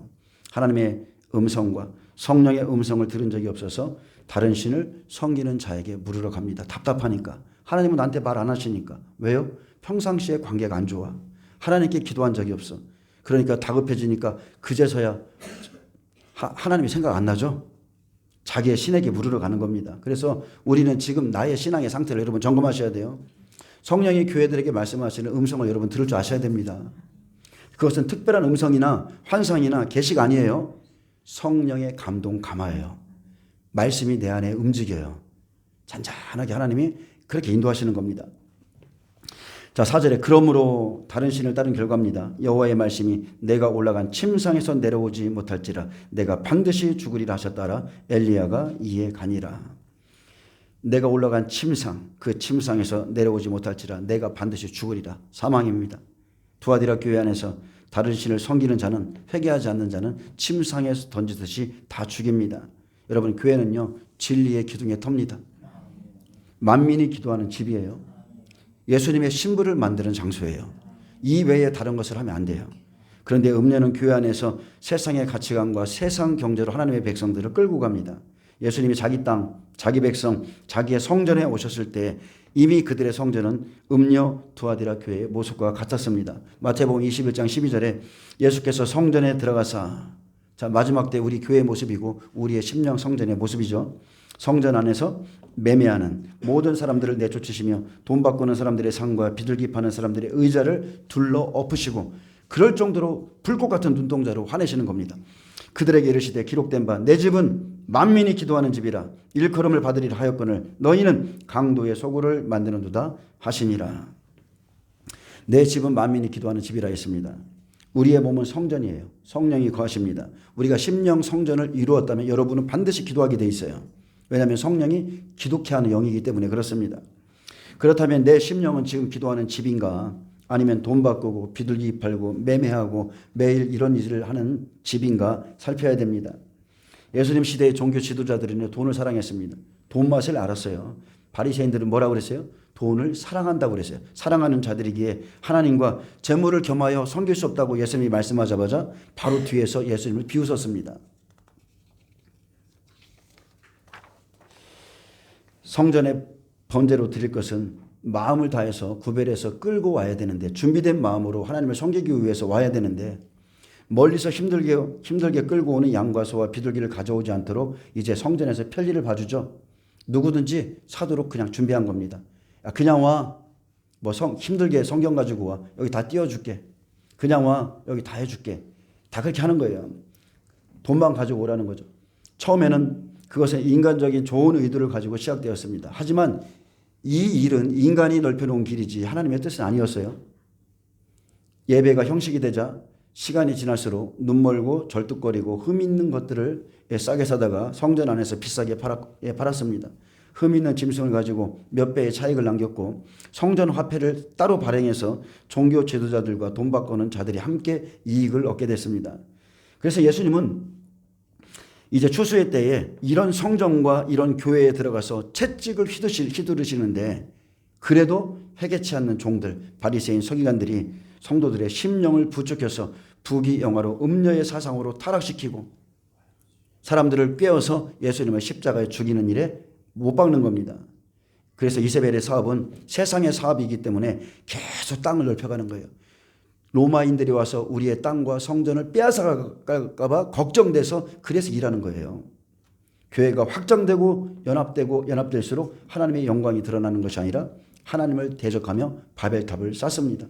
하나님의 음성과 성령의 음성을 들은 적이 없어서 다른 신을 섬기는 자에게 물으러 갑니다. 답답하니까. 하나님은 나한테 말 안 하시니까. 왜요? 평상시에 관계가 안 좋아. 하나님께 기도한 적이 없어. 그러니까 다급해지니까 그제서야 하나님이 생각 안 나죠? 자기의 신에게 물으러 가는 겁니다. 그래서 우리는 지금 나의 신앙의 상태를 여러분 점검하셔야 돼요. 성령이 교회들에게 말씀하시는 음성을 여러분 들을 줄 아셔야 됩니다. 그것은 특별한 음성이나 환상이나 계시가 아니에요. 성령의 감동 감화예요. 말씀이 내 안에 움직여요. 잔잔하게 하나님이 그렇게 인도하시는 겁니다. 자, 4절에 그러므로 다른 신을 따른 결과입니다. 여호와의 말씀이 내가 올라간 침상에서 내려오지 못할지라 내가 반드시 죽으리라 하셨다라 엘리야가 이에 가니라. 내가 올라간 침상, 그 침상에서 내려오지 못할지라 내가 반드시 죽으리라. 사망입니다. 두아디라 교회 안에서 다른 신을 섬기는 자는, 회개하지 않는 자는 침상에서 던지듯이 다 죽입니다. 여러분, 교회는요 진리의 기둥의 터입니다. 만민이 기도하는 집이에요. 예수님의 신부를 만드는 장소예요. 이 외에 다른 것을 하면 안 돼요. 그런데 음녀는 교회 안에서 세상의 가치관과 세상 경제로 하나님의 백성들을 끌고 갑니다. 예수님이 자기 땅, 자기 백성, 자기의 성전에 오셨을 때 이미 그들의 성전은 음녀 두아디라 교회의 모습과 같았습니다. 마태복음 21장 12절에 예수께서 성전에 들어가사, 자, 마지막 때 우리 교회의 모습이고 우리의 심령 성전의 모습이죠. 성전 안에서 매매하는 모든 사람들을 내쫓으시며 돈 바꾸는 사람들의 상과 비둘기 파는 사람들의 의자를 둘러 엎으시고 그럴 정도로 불꽃 같은 눈동자로 화내시는 겁니다. 그들에게 이르시되 기록된 바 내 집은 만민이 기도하는 집이라 일컬음을 받으리라 하였거늘 너희는 강도의 소굴을 만드는도다 하시니라. 내 집은 만민이 기도하는 집이라 했습니다. 우리의 몸은 성전이에요. 성령이 거하십니다. 우리가 심령 성전을 이루었다면 여러분은 반드시 기도하게 돼 있어요. 왜냐하면 성령이 기독케 하는 영이기 때문에 그렇습니다. 그렇다면 내 심령은 지금 기도하는 집인가, 아니면 돈 바꾸고 비둘기 팔고 매매하고 매일 이런 일을 하는 집인가 살펴야 됩니다. 예수님 시대의 종교 지도자들은 돈을 사랑했습니다. 돈 맛을 알았어요. 바리새인들은 뭐라고 그랬어요? 돈을 사랑한다고 그랬어요. 사랑하는 자들이기에 하나님과 재물을 겸하여 섬길 수 없다고 예수님이 말씀하자마자 바로 뒤에서 예수님을 비웃었습니다. 성전에 번제로 드릴 것은 마음을 다해서 구별해서 끌고 와야 되는데, 준비된 마음으로 하나님을 섬기기 위해서 와야 되는데 멀리서 힘들게 끌고 오는 양과 소와 비둘기를 가져오지 않도록 이제 성전에서 편리를 봐주죠. 누구든지 사도록 그냥 준비한 겁니다. 야, 그냥 와. 힘들게 성경 가지고 와. 여기 다 띄워줄게. 그냥 와. 여기 다 해줄게. 다 그렇게 하는 거예요. 돈만 가지고 오라는 거죠. 처음에는 그것은 인간적인 좋은 의도를 가지고 시작되었습니다. 하지만 이 일은 인간이 넓혀놓은 길이지 하나님의 뜻은 아니었어요. 예배가 형식이 되자 시간이 지날수록 눈멀고 절뚝거리고 흠 있는 것들을 싸게 사다가 성전 안에서 비싸게 팔았습니다. 흠 있는 짐승을 가지고 몇 배의 차익을 남겼고 성전 화폐를 따로 발행해서 종교 지도자들과 돈 바꾸는 자들이 함께 이익을 얻게 됐습니다. 그래서 예수님은 이제 추수의 때에 이런 성전과 이런 교회에 들어가서 채찍을 휘두르시는데 그래도 회개치 않는 종들, 바리새인 서기관들이 성도들의 심령을 부추겨서 부귀영화로 음녀의 사상으로 타락시키고 사람들을 꿰어서 예수님을 십자가에 죽이는 일에 못 박는 겁니다. 그래서 이세벨의 사업은 세상의 사업이기 때문에 계속 땅을 넓혀가는 거예요. 로마인들이 와서 우리의 땅과 성전을 빼앗아갈까 봐 걱정돼서 그래서 일하는 거예요. 교회가 확장되고 연합될수록 하나님의 영광이 드러나는 것이 아니라 하나님을 대적하며 바벨탑을 쌓습니다.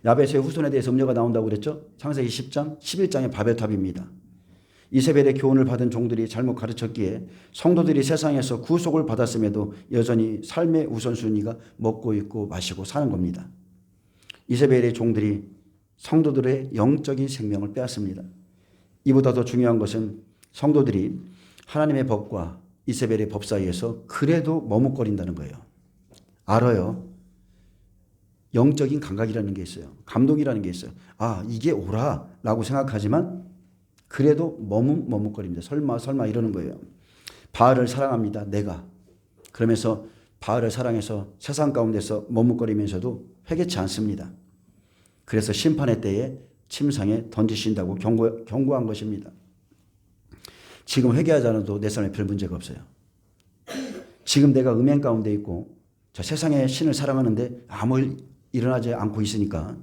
야베스의 후손에 대해서 음녀가 나온다고 그랬죠. 창세기 10장, 11장의 바벨탑입니다. 이세벨의 교훈을 받은 종들이 잘못 가르쳤기에 성도들이 세상에서 구속을 받았음에도 여전히 삶의 우선순위가 먹고 입고 마시고 사는 겁니다. 이세벨의 종들이 성도들의 영적인 생명을 빼앗습니다. 이보다 더 중요한 것은 성도들이 하나님의 법과 이세벨의 법 사이에서 그래도 머뭇거린다는 거예요. 알아요. 영적인 감각이라는 게 있어요. 감동이라는 게 있어요. 아, 이게 옳아라고 생각하지만 그래도 머뭇거립니다. 설마 이러는 거예요. 바알을 사랑합니다. 내가. 그러면서 바알을 사랑해서 세상 가운데서 머뭇거리면서도 회개치 않습니다. 그래서 심판의 때에 침상에 던지신다고 경고한 것입니다. 지금 회개하지 않아도 내 삶에 별 문제가 없어요. 지금 내가 음행 가운데 있고 저 세상의 신을 사랑하는데 아무 일 일어나지 않고 있으니까.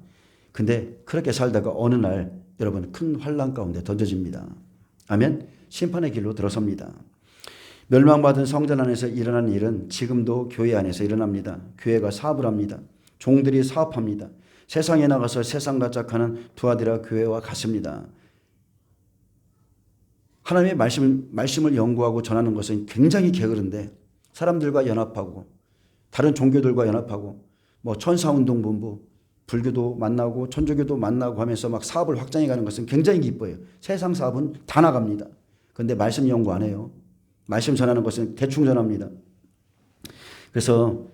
근데 그렇게 살다가 어느 날 여러분 큰 환난 가운데 던져집니다. 아멘. 심판의 길로 들어섭니다. 멸망받은 성전 안에서 일어나는 일은 지금도 교회 안에서 일어납니다. 교회가 사업을 합니다. 종들이 사업합니다. 세상에 나가서 세상과 짝하는 두아디라 교회와 같습니다. 하나님의 말씀을 연구하고 전하는 것은 굉장히 게으른데 사람들과 연합하고 다른 종교들과 연합하고 뭐 천사운동본부, 불교도 만나고 천주교도 만나고 하면서 막 사업을 확장해 가는 것은 굉장히 기뻐요. 세상 사업은 다 나갑니다. 그런데 말씀 연구 안 해요. 말씀 전하는 것은 대충 전합니다. 그래서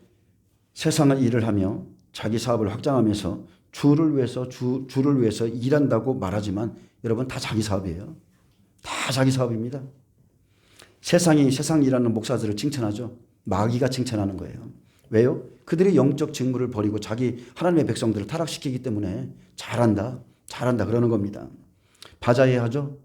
세상의 일을 하며 자기 사업을 확장하면서 주를 위해서 일한다고 말하지만 여러분 다 자기 사업이에요. 다 자기 사업입니다. 세상이 세상 일하는 목사들을 칭찬하죠. 마귀가 칭찬하는 거예요. 왜요? 그들이 영적 직무를 버리고 자기 하나님의 백성들을 타락시키기 때문에 잘한다 그러는 겁니다. 바자회하죠.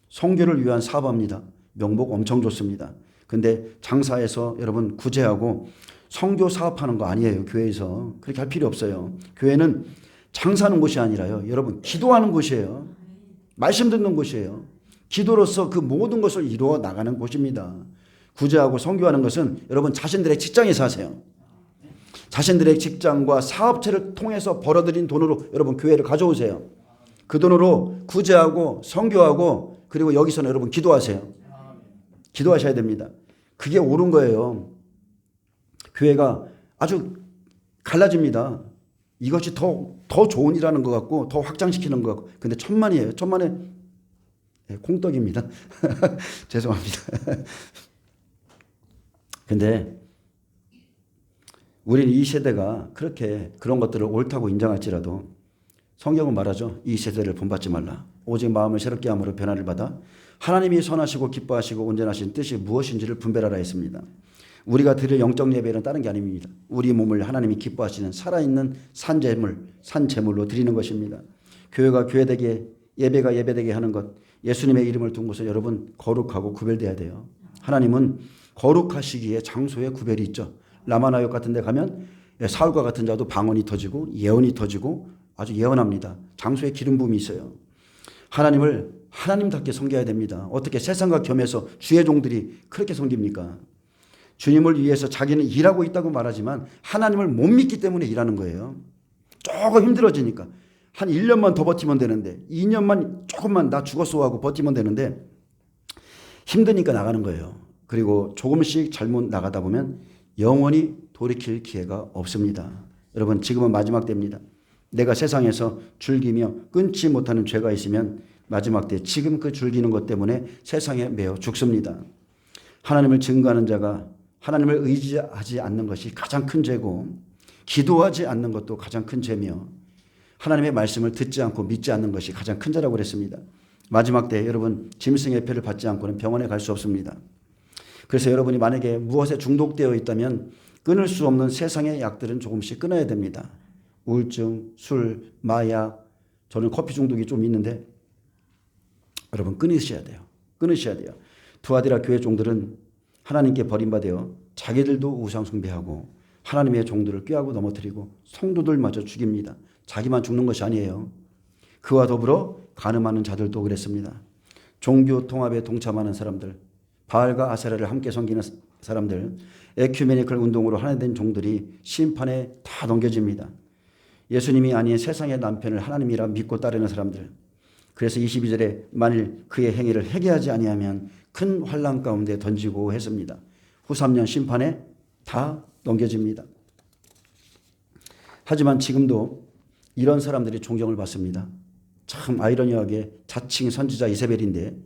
선교를 위한 사업합니다. 명목 엄청 좋습니다. 근데 장사해서 여러분 구제하고 선교 사업하는 거 아니에요. 교회에서 그렇게 할 필요 없어요. 교회는 장사하는 곳이 아니라요. 여러분 기도하는 곳이에요. 말씀 듣는 곳이에요. 기도로서 그 모든 것을 이루어 나가는 곳입니다. 구제하고 선교하는 것은 여러분 자신들의 직장에서 하세요. 자신들의 직장과 사업체를 통해서 벌어들인 돈으로 여러분 교회를 가져오세요. 그 돈으로 구제하고 선교하고 그리고 여기서는 여러분 기도하세요. 기도하셔야 됩니다. 그게 옳은 거예요. 교회가 아주 갈라집니다. 이것이 더 좋은 일하는 것 같고 더 확장시키는 것 같고 근데 천만이에요. 천만에 콩떡입니다. 죄송합니다. 근데 우리는 이 세대가 그렇게 그런 것들을 옳다고 인정할지라도 성경은 말하죠. 이 세대를 본받지 말라. 오직 마음을 새롭게 함으로 변화를 받아 하나님이 선하시고 기뻐하시고 온전하신 뜻이 무엇인지를 분별하라 했습니다. 우리가 드릴 영적 예배는 다른 게 아닙니다. 우리 몸을 하나님이 기뻐하시는 살아있는 산제물로 드리는 것입니다. 교회가 교회되게 예배가 예배되게 하는 것 예수님의 이름을 둔 곳을 여러분 거룩하고 구별돼야 돼요. 하나님은 거룩하시기에 장소에 구별이 있죠. 라마나역 같은 데 가면 사울과 같은 자도 방언이 터지고 예언이 터지고 아주 예언합니다. 장소에 기름 부음이 있어요. 하나님을 하나님답게 섬겨야 됩니다. 어떻게 세상과 겸해서 주의 종들이 그렇게 섬깁니까? 주님을 위해서 자기는 일하고 있다고 말하지만 하나님을 못 믿기 때문에 일하는 거예요. 조금 힘들어지니까 한 1년만 더 버티면 되는데 2년만 조금만 나 죽었어 하고 버티면 되는데 힘드니까 나가는 거예요. 그리고 조금씩 잘못 나가다 보면 영원히 돌이킬 기회가 없습니다. 여러분 지금은 마지막 때입니다. 내가 세상에서 즐기며 끊지 못하는 죄가 있으면 마지막 때 지금 그 즐기는 것 때문에 세상에 매여 죽습니다. 하나님을 증거하는 자가 하나님을 의지하지 않는 것이 가장 큰 죄고 기도하지 않는 것도 가장 큰 죄며 하나님의 말씀을 듣지 않고 믿지 않는 것이 가장 큰 죄라고 그랬습니다. 마지막 때 여러분 짐승의 표를 받지 않고는 병원에 갈 수 없습니다. 그래서 여러분이 만약에 무엇에 중독되어 있다면 끊을 수 없는 세상의 약들은 조금씩 끊어야 됩니다. 우울증, 술, 마약, 저는 커피 중독이 좀 있는데 여러분 끊으셔야 돼요. 끊으셔야 돼요. 두아디라 교회 종들은 하나님께 버림받아 자기들도 우상 숭배하고 하나님의 종들을 꾀하고 넘어뜨리고 성도들마저 죽입니다. 자기만 죽는 것이 아니에요. 그와 더불어 간음하는 자들도 그랬습니다. 종교 통합에 동참하는 사람들, 바알과 아세라를 함께 섬기는 사람들, 에큐메니컬 운동으로 하나 된 종들이 심판에 다 넘겨집니다. 예수님이 아닌 세상의 남편을 하나님이라 믿고 따르는 사람들. 그래서 22절에 만일 그의 행위를 회개하지 아니하면 큰 환난 가운데 던지고 했습니다. 후 3년 심판에 다 넘겨집니다. 하지만 지금도 이런 사람들이 존경을 받습니다. 참 아이러니하게 자칭 선지자 이세벨인데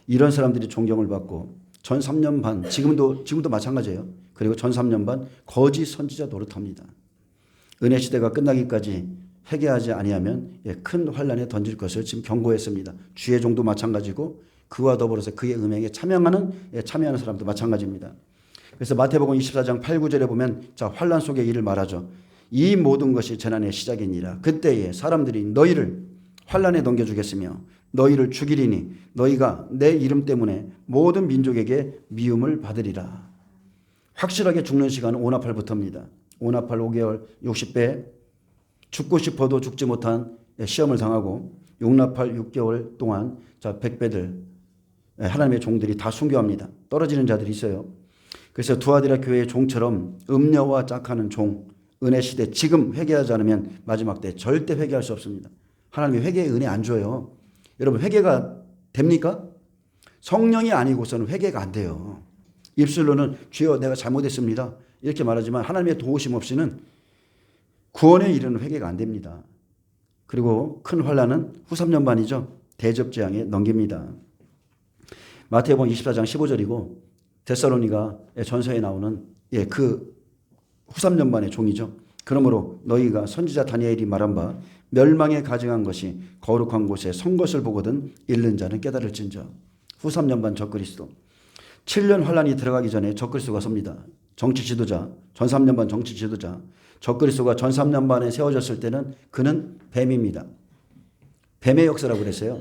이런 사람들이 존경을 받고 전 3년 반 지금도 마찬가지예요. 그리고 전 3년 반 거짓 선지자 노릇합니다. 은혜 시대가 끝나기까지 회개하지 아니하면 큰 환난에 던질 것을 지금 경고했습니다. 주의 종도 마찬가지고 그와 더불어서 그의 음행에 참여하는 사람도 마찬가지입니다. 그래서 마태복음 24장 8, 9절에 보면 자 환난 속의 일을 말하죠. 이 모든 것이 재난의 시작이니라. 그때에 사람들이 너희를 환난에 넘겨주겠으며 너희를 죽이리니 너희가 내 이름 때문에 모든 민족에게 미움을 받으리라. 확실하게 죽는 시간은 오나팔부터입니다. 오나팔 5개월 60배 죽고 싶어도 죽지 못한 시험을 당하고 용나팔 6개월 동안 자 100배들 하나님의 종들이 다 순교합니다. 떨어지는 자들이 있어요. 그래서 두아디라 교회의 종처럼 음녀와 짝하는 종, 은혜 시대 지금 회개하지 않으면 마지막 때 절대 회개할 수 없습니다. 하나님이 회개의 은혜 안 줘요. 여러분 회개가 됩니까? 성령이 아니고서는 회개가 안 돼요. 입술로는 주여 내가 잘못했습니다 이렇게 말하지만 하나님의 도우심 없이는 구원에 이르는 회개가 안 됩니다. 그리고 큰 환난은 후 3년반이죠. 대접재앙에 넘깁니다. 마태복음 24장 15절이고 데살로니가 전서에 나오는 그 후 3년반의 종이죠. 그러므로 너희가 선지자 다니엘이 말한 바 멸망에 가증한 것이 거룩한 곳에 선 것을 보거든 잃는 자는 깨달을진저. 후 3년반 적그리스도. 7년 환란이 들어가기 전에 적그리스도가 섭니다. 정치 지도자, 전 3년반 정치 지도자. 적그리스도가 전 3년반에 세워졌을 때는 그는 뱀입니다. 뱀의 역사라고 그랬어요.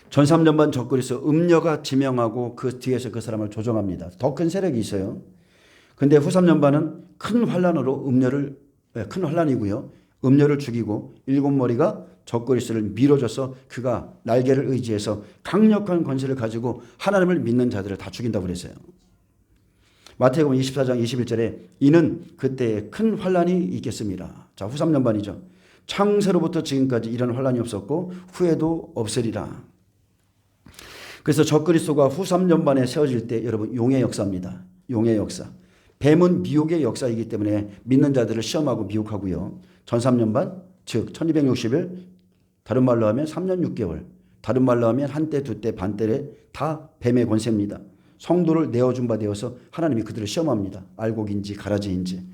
전 3년반 적그리스도 음녀가 지명하고 그 뒤에서 그 사람을 조종합니다. 더 큰 세력이 있어요. 근데 후 3년반은 큰 환란으로 큰 환란이고요. 음녀를 죽이고 일곱 머리가 적그리스도를 밀어줘서 그가 날개를 의지해서 강력한 권세를 가지고 하나님을 믿는 자들을 다 죽인다고 그랬어요. 마태복음 24장 21절에 이는 그때에 큰 환란이 있겠습니다. 자, 후 3년반이죠. 창세로부터 지금까지 이런 환란이 없었고 후에도 없으리라. 그래서 적그리스도가 후 3년반에 세워질 때 여러분 용의 역사입니다. 용의 역사. 뱀은 미혹의 역사이기 때문에 믿는 자들을 시험하고 미혹하고요. 전 3년반 즉 1260일 다른 말로 하면 3년 6개월 다른 말로 하면 한때 두때 반때에 다 뱀의 권세입니다. 성도를 내어준 바 되어서 하나님이 그들을 시험합니다. 알곡인지 가라지인지.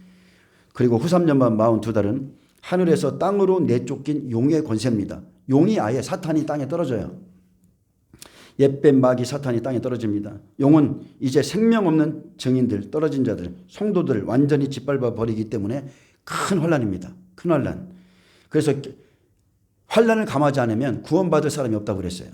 그리고 후 3년반 42달은 하늘에서 땅으로 내쫓긴 용의 권세입니다. 용이 아예 사탄이 땅에 떨어져요. 옛뱀 마귀 사탄이 땅에 떨어집니다. 용은 이제 생명 없는 증인들 떨어진 자들 성도들 완전히 짓밟아 버리기 때문에 큰 환란입니다. 큰 환란. 그래서 환란을 감하지 않으면 구원받을 사람이 없다고 그랬어요.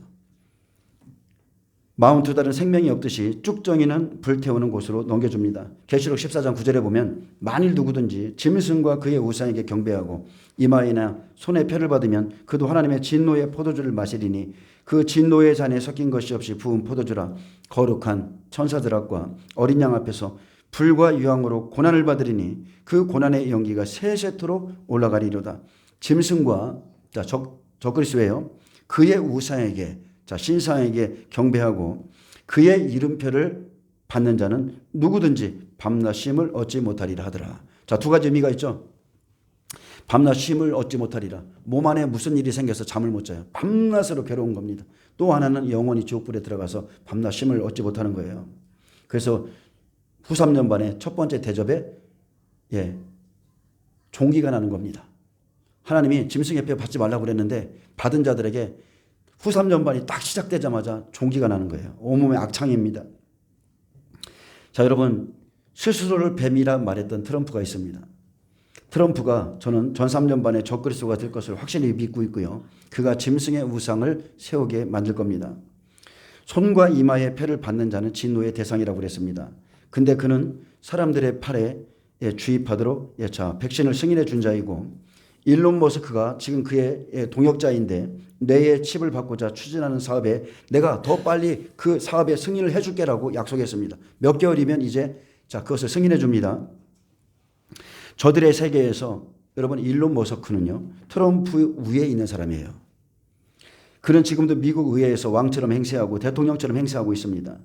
42달은 생명이 없듯이 쭉정이는 불태우는 곳으로 넘겨줍니다. 계시록 14장 9절에 보면 만일 누구든지 짐승과 그의 우상에게 경배하고 이마에나 손에 표를 받으면 그도 하나님의 진노의 포도주를 마시리니 그 진노의 잔에 섞인 것이 없이 부은 포도주라. 거룩한 천사들 앞과 어린 양 앞에서 불과 유황으로 고난을 받으리니 그 고난의 연기가 세세토록 올라가리로다. 짐승과 적그리스도예요. 그의 우상에게 신상에게 경배하고 그의 이름표를 받는 자는 누구든지 밤낮 쉼을 얻지 못하리라 하더라. 자, 두 가지 의미가 있죠. 밤낮 쉼을 얻지 못하리라. 몸 안에 무슨 일이 생겨서 잠을 못 자요. 밤낮으로 괴로운 겁니다. 또 하나는 영원히 지옥불에 들어가서 밤낮 쉼을 얻지 못하는 거예요. 그래서 후 3년 반에 첫 번째 대접에 종기가 나는 겁니다. 하나님이 짐승의 뼈 받지 말라고 그랬는데 받은 자들에게 후 3년 반이 딱 시작되자마자 종기가 나는 거예요. 온몸의 악창입니다. 자, 여러분 스스로를 뱀이라 말했던 트럼프가 있습니다. 트럼프가 저는 전 3년 반에 적그리스도가 될 것을 확실히 믿고 있고요. 그가 짐승의 우상을 세우게 만들 겁니다. 손과 이마에 패를 받는 자는 진노의 대상이라고 그랬습니다. 근데 그는 사람들의 팔에 주입하도록 백신을 승인해 준 자이고 일론 머스크가 지금 그의 동역자인데 뇌의 칩을 받고자 추진하는 사업에 내가 더 빨리 그 사업에 승인을 해줄게라고 약속했습니다. 몇 개월이면 이제 그것을 승인해 줍니다. 저들의 세계에서 여러분 일론 머스크는요 트럼프 위에 있는 사람이에요. 그는 지금도 미국 의회에서 왕처럼 행세하고 대통령처럼 행세하고 있습니다.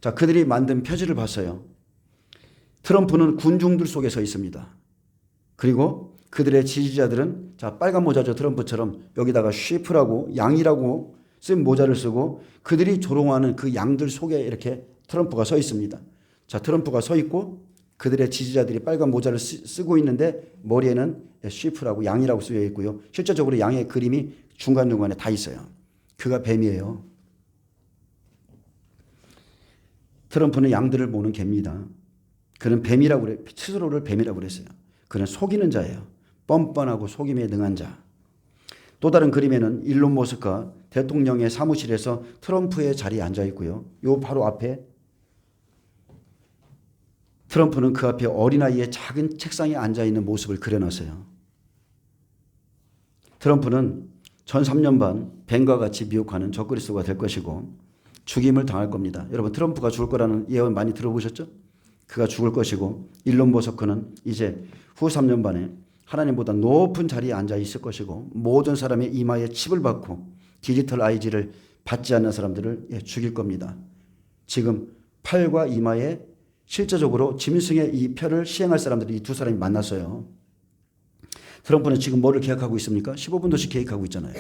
자, 그들이 만든 표지를 봤어요. 트럼프는 군중들 속에 서 있습니다. 그리고 그들의 지지자들은 빨간 모자죠. 트럼프처럼 여기다가 쉬프라고 양이라고 쓴 모자를 쓰고 그들이 조롱하는 그 양들 속에 이렇게 트럼프가 서 있습니다. 자, 트럼프가 서 있고 그들의 지지자들이 빨간 모자를 쓰고 있는데 머리에는 쉬프라고 양이라고 쓰여 있고요. 실제적으로 양의 그림이 중간중간에 다 있어요. 그가 뱀이에요. 트럼프는 양들을 모는 개입니다. 그는 뱀이라고 그래, 스스로를 뱀이라고 그랬어요. 그는 속이는 자예요. 뻔뻔하고 속임에 능한 자. 또 다른 그림에는 일론 머스크가 대통령의 사무실에서 트럼프의 자리에 앉아 있고요. 요 바로 앞에 트럼프는 그 앞에 어린아이의 작은 책상에 앉아 있는 모습을 그려놨어요. 트럼프는 전 3년 반 뱀과 같이 미혹하는 적그리스도가 될 것이고 죽임을 당할 겁니다. 여러분 트럼프가 죽을 거라는 예언 많이 들어보셨죠? 그가 죽을 것이고 일론 머스크는 이제 후 3년 반에 하나님보다 높은 자리에 앉아 있을 것이고 모든 사람의 이마에 칩을 받고 디지털 아이지를 받지 않는 사람들을 죽일 겁니다. 지금 팔과 이마에 실제적으로 짐승의 이 표를 시행할 사람들이 이 두 사람이 만났어요. 트럼프는 지금 뭐를 계획하고 있습니까? 15분도씩 계획하고 있잖아요.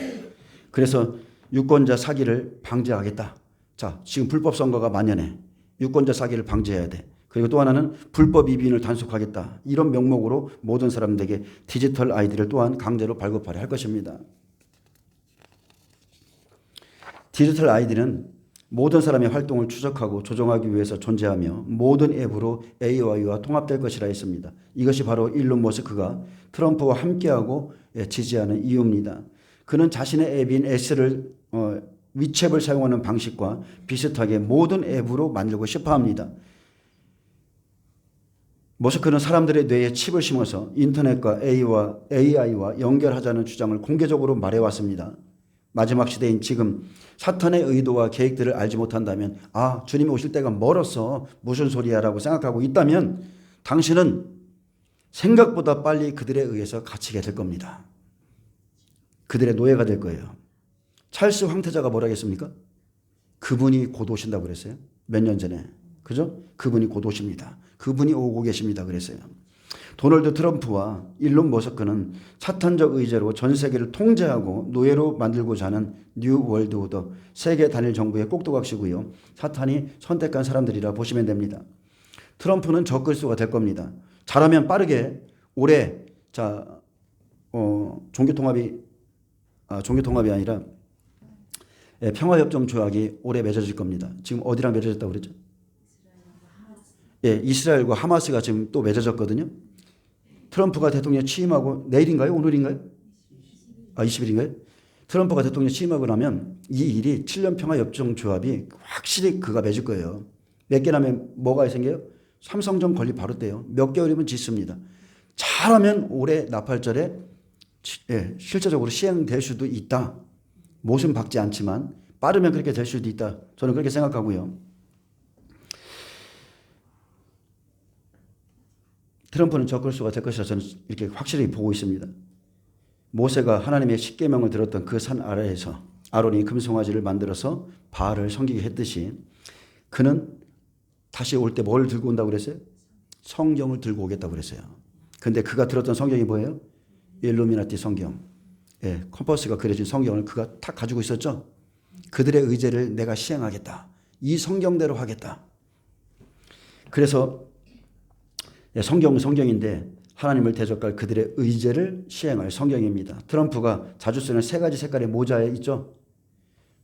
그래서 유권자 사기를 방지하겠다. 자, 지금 불법 선거가 만연해. 유권자 사기를 방지해야 돼. 그리고 또 하나는 불법 이민을 단속하겠다. 이런 명목으로 모든 사람들에게 디지털 아이디를 또한 강제로 발급하려 할 것입니다. 디지털 아이디는 모든 사람의 활동을 추적하고 조정하기 위해서 존재하며 모든 앱으로 AI와 통합될 것이라 했습니다. 이것이 바로 일론 머스크가 트럼프와 함께하고 지지하는 이유입니다. 그는 자신의 앱인 S를 위챗을 사용하는 방식과 비슷하게 모든 앱으로 만들고 싶어 합니다. 머스크는 사람들의 뇌에 칩을 심어서 인터넷과 AI와 연결하자는 주장을 공개적으로 말해왔습니다. 마지막 시대인 지금 사탄의 의도와 계획들을 알지 못한다면 주님이 오실 때가 멀었어 무슨 소리야 라고 생각하고 있다면 당신은 생각보다 빨리 그들에 의해서 갇히게 될 겁니다. 그들의 노예가 될 거예요. 찰스 황태자가 뭐라 했습니까? 그분이 곧 오신다고 그랬어요. 몇 년 전에. 그죠? 그분이 곧 오십니다. 그분이 오고 계십니다. 그랬어요. 도널드 트럼프와 일론 머스크는 사탄적 의제로 전 세계를 통제하고 노예로 만들고자 하는 뉴 월드 오더 세계 단일 정부의 꼭두각시고요. 사탄이 선택한 사람들이라 보시면 됩니다. 트럼프는 적글수가 될 겁니다. 잘하면 빠르게 올해 종교통합이 아니라 평화협정 조약이 올해 맺어질 겁니다. 지금 어디랑 맺어졌다고 그랬죠? 이스라엘과 하마스가 지금 또 맺어졌거든요. 트럼프가 대통령 취임하고 내일인가요? 오늘인가요? 20일인가요? 트럼프가 대통령 취임하고 나면 이 일이 7년 평화협정 조합이 확실히 그가 맺을 거예요. 몇 개 나면 뭐가 생겨요? 삼성전 건립 바로 떼요. 몇 개월이면 짓습니다. 잘하면 올해 나팔절에 실제적으로 시행될 수도 있다. 못은 박지 않지만 빠르면 그렇게 될 수도 있다. 저는 그렇게 생각하고요. 트럼프는 적글수가 될 것이라 저는 이렇게 확실히 보고 있습니다. 모세가 하나님의 십계명을 들었던 그 산 아래에서 아론이 금송아지를 만들어서 바알을 섬기게 했듯이 그는 다시 올 때 뭘 들고 온다고 그랬어요? 성경을 들고 오겠다고 그랬어요. 근데 그가 들었던 성경이 뭐예요? 일루미나티 성경. 컴퍼스가 그려진 성경을 그가 탁 가지고 있었죠. 그들의 의제를 내가 시행하겠다. 이 성경대로 하겠다. 그래서 성경은 성경인데 하나님을 대적할 그들의 의제를 시행할 성경입니다. 트럼프가 자주 쓰는 세 가지 색깔의 모자에 있죠.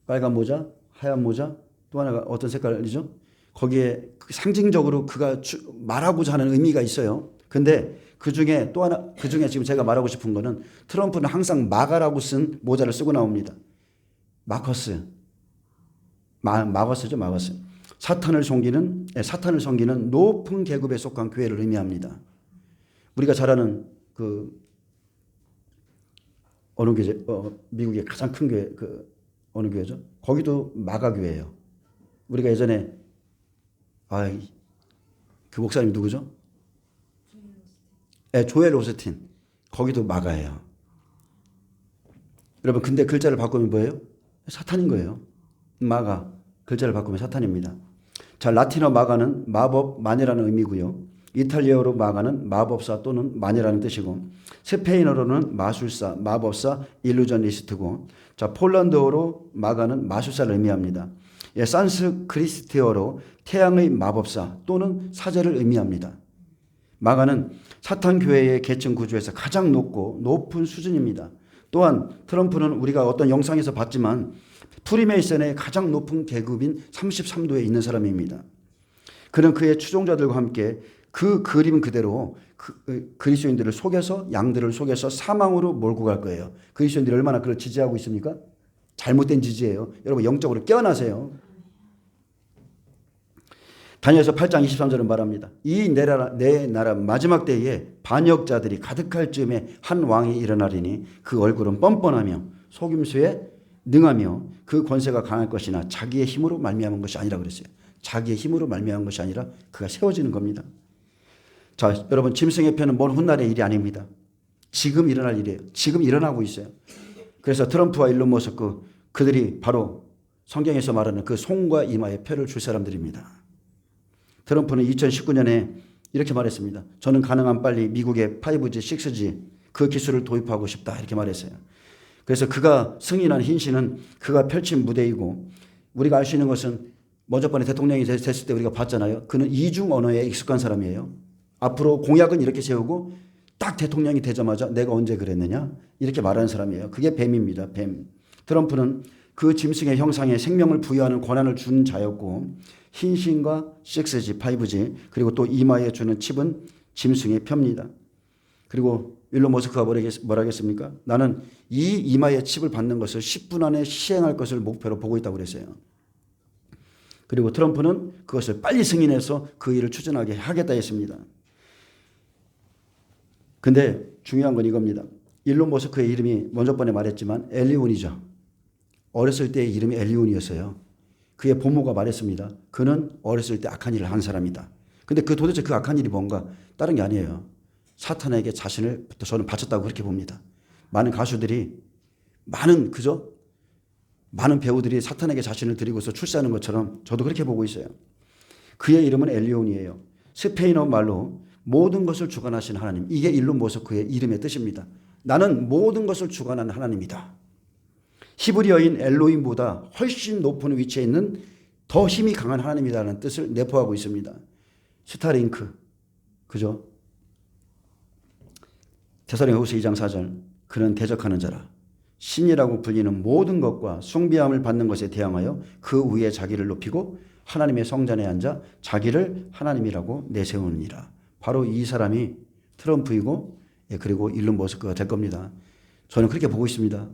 빨간 모자, 하얀 모자, 또 하나가 어떤 색깔이죠? 거기에 상징적으로 그가 말하고자 하는 의미가 있어요. 근데 그 중에 지금 제가 말하고 싶은 거는 트럼프는 항상 마가라고 쓴 모자를 쓰고 나옵니다. 마거스죠, 마거스. 사탄을 섬기는 높은 계급에 속한 교회를 의미합니다. 우리가 잘 아는 어느 교회, 미국의 가장 큰 교회, 어느 교회죠? 거기도 마가 교회예요. 우리가 예전에 그 목사님 누구죠? 조엘 오스틴. 거기도 마가예요. 여러분, 근데 글자를 바꾸면 뭐예요? 사탄인 거예요. 마가. 글자를 바꾸면 사탄입니다. 자, 라틴어 마가는 마법, 마녀라는 의미고요. 이탈리아어로 마가는 마법사 또는 마녀라는 뜻이고, 스페인어로는 마술사, 마법사, 일루전리스트고, 자, 폴란드어로 마가는 마술사를 의미합니다. 산스크리트어로 태양의 마법사 또는 사제를 의미합니다. 마가는 사탄 교회의 계층 구조에서 가장 높은 수준입니다. 또한 트럼프는 우리가 어떤 영상에서 봤지만 프리메이슨의 가장 높은 계급인 33도에 있는 사람입니다. 그는 그의 추종자들과 함께 그 그림 그대로 그리스도인들을 속여서 양들을 속여서 사망으로 몰고 갈 거예요. 그리스도인들이 얼마나 그걸 지지하고 있습니까? 잘못된 지지예요. 여러분 영적으로 깨어나세요. 다니엘서 8장 23절은 말합니다. 내 나라 마지막 때에 반역자들이 가득할 즈음에 한 왕이 일어나리니 그 얼굴은 뻔뻔하며 속임수에 능하며 그 권세가 강할 것이나 자기의 힘으로 말미암은 것이 아니라 그랬어요. 자기의 힘으로 말미암은 것이 아니라 그가 세워지는 겁니다. 자, 여러분, 짐승의 편은 먼 훗날의 일이 아닙니다. 지금 일어날 일이에요. 지금 일어나고 있어요. 그래서 트럼프와 일론 머스크 그들이 바로 성경에서 말하는 그 손과 이마에 표를 줄 사람들입니다. 트럼프는 2019년에 이렇게 말했습니다. 저는 가능한 빨리 미국의 5G, 6G 그 기술을 도입하고 싶다 이렇게 말했어요. 그래서 그가 승인한 hin신은 그가 펼친 무대이고 우리가 알 수 있는 것은 먼저 번에 대통령이 됐을 때 우리가 봤잖아요. 그는 이중 언어에 익숙한 사람이에요. 앞으로 공약은 이렇게 세우고 딱 대통령이 되자마자 내가 언제 그랬느냐 이렇게 말하는 사람이에요. 그게 뱀입니다. 뱀. 트럼프는 그 짐승의 형상에 생명을 부여하는 권한을 준 자였고 hin신과 6G, 5G 그리고 또 이마에 주는 칩은 짐승의 표입니다. 그리고 일론 머스크가 뭐라 하겠습니까? 나는 이 이마에 칩을 받는 것을 10분 안에 시행할 것을 목표로 보고 있다고 그랬어요. 그리고 트럼프는 그것을 빨리 승인해서 그 일을 추진하게 하겠다 했습니다. 근데 중요한 건 이겁니다. 일론 머스크의 이름이 먼저 번에 말했지만 엘리온이죠. 어렸을 때의 이름이 엘리온이었어요. 그의 부모가 말했습니다. 그는 어렸을 때 악한 일을 한 사람이다. 근데 도대체 그 악한 일이 뭔가 다른 게 아니에요. 사탄에게 자신을 저는 바쳤다고 그렇게 봅니다. 많은 가수들이 많은 배우들이 사탄에게 자신을 드리고서 출세하는 것처럼 저도 그렇게 보고 있어요. 그의 이름은 엘리온이에요. 스페인어 말로 모든 것을 주관하신 하나님. 이게 일론 머스크의 이름의 뜻입니다. 나는 모든 것을 주관하는 하나님이다. 히브리어인 엘로힘보다 훨씬 높은 위치에 있는 더 힘이 강한 하나님이라는 뜻을 내포하고 있습니다. 스타링크, 그죠? 데살로니가후서 2장 4절 그는 대적하는 자라 신이라고 불리는 모든 것과 숭배함을 받는 것에 대항하여 그 위에 자기를 높이고 하나님의 성전에 앉아 자기를 하나님이라고 내세우느니라. 바로 이 사람이 트럼프이고 그리고 일론 머스크가 될 겁니다. 저는 그렇게 보고 있습니다.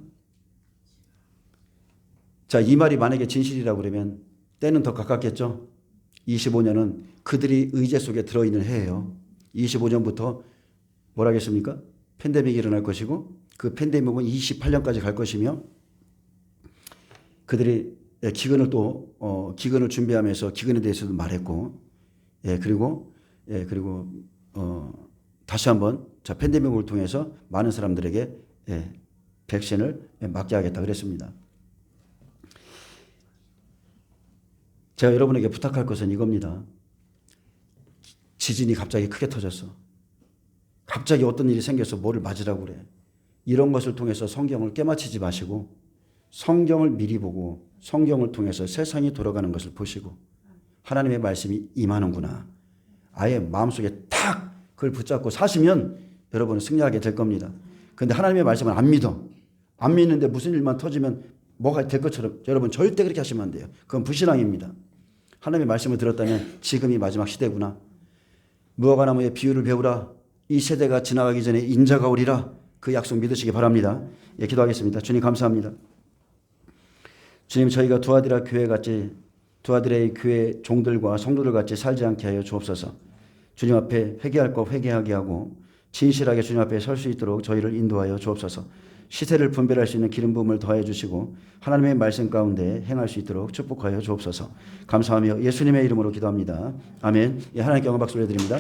자, 이 말이 만약에 진실이라고 그러면 때는 더 가깝겠죠. 25년은 그들이 의제 속에 들어있는 해예요. 25년부터 뭐라 하겠습니까? 팬데믹이 일어날 것이고 그 팬데믹은 28년까지 갈 것이며 그들이 기근을 준비하면서 기근에 대해서도 말했고 그리고 다시 한번 자 팬데믹을 통해서 많은 사람들에게 백신을 맞게 하겠다 그랬습니다. 제가 여러분에게 부탁할 것은 이겁니다. 지진이 갑자기 크게 터졌어. 갑자기 어떤 일이 생겨서 뭐를 맞으라고 그래. 이런 것을 통해서 성경을 깨맞추지 마시고 성경을 미리 보고 성경을 통해서 세상이 돌아가는 것을 보시고 하나님의 말씀이 임하는구나. 아예 마음속에 탁 그걸 붙잡고 사시면 여러분은 승리하게 될 겁니다. 그런데 하나님의 말씀을 안 믿어. 안 믿는데 무슨 일만 터지면 뭐가 될 것처럼 여러분 절대 그렇게 하시면 안 돼요. 그건 불신앙입니다. 하나님의 말씀을 들었다면 지금이 마지막 시대구나. 무화과 나무의 비유를 배우라. 이 세대가 지나가기 전에 인자가 오리라. 그 약속 믿으시기 바랍니다. 기도하겠습니다. 주님 감사합니다. 주님 저희가 두아디라 교회같이 두아디라의 교회 종들과 성도들 같이 살지 않게 하여 주옵소서. 주님 앞에 회개할 것 회개하게 하고 진실하게 주님 앞에 설 수 있도록 저희를 인도하여 주옵소서. 시세를 분별할 수 있는 기름 부음을 더해 주시고 하나님의 말씀 가운데 행할 수 있도록 축복하여 주옵소서. 감사하며 예수님의 이름으로 기도합니다. 아멘. 하나님께 영광 박수 올려드립니다.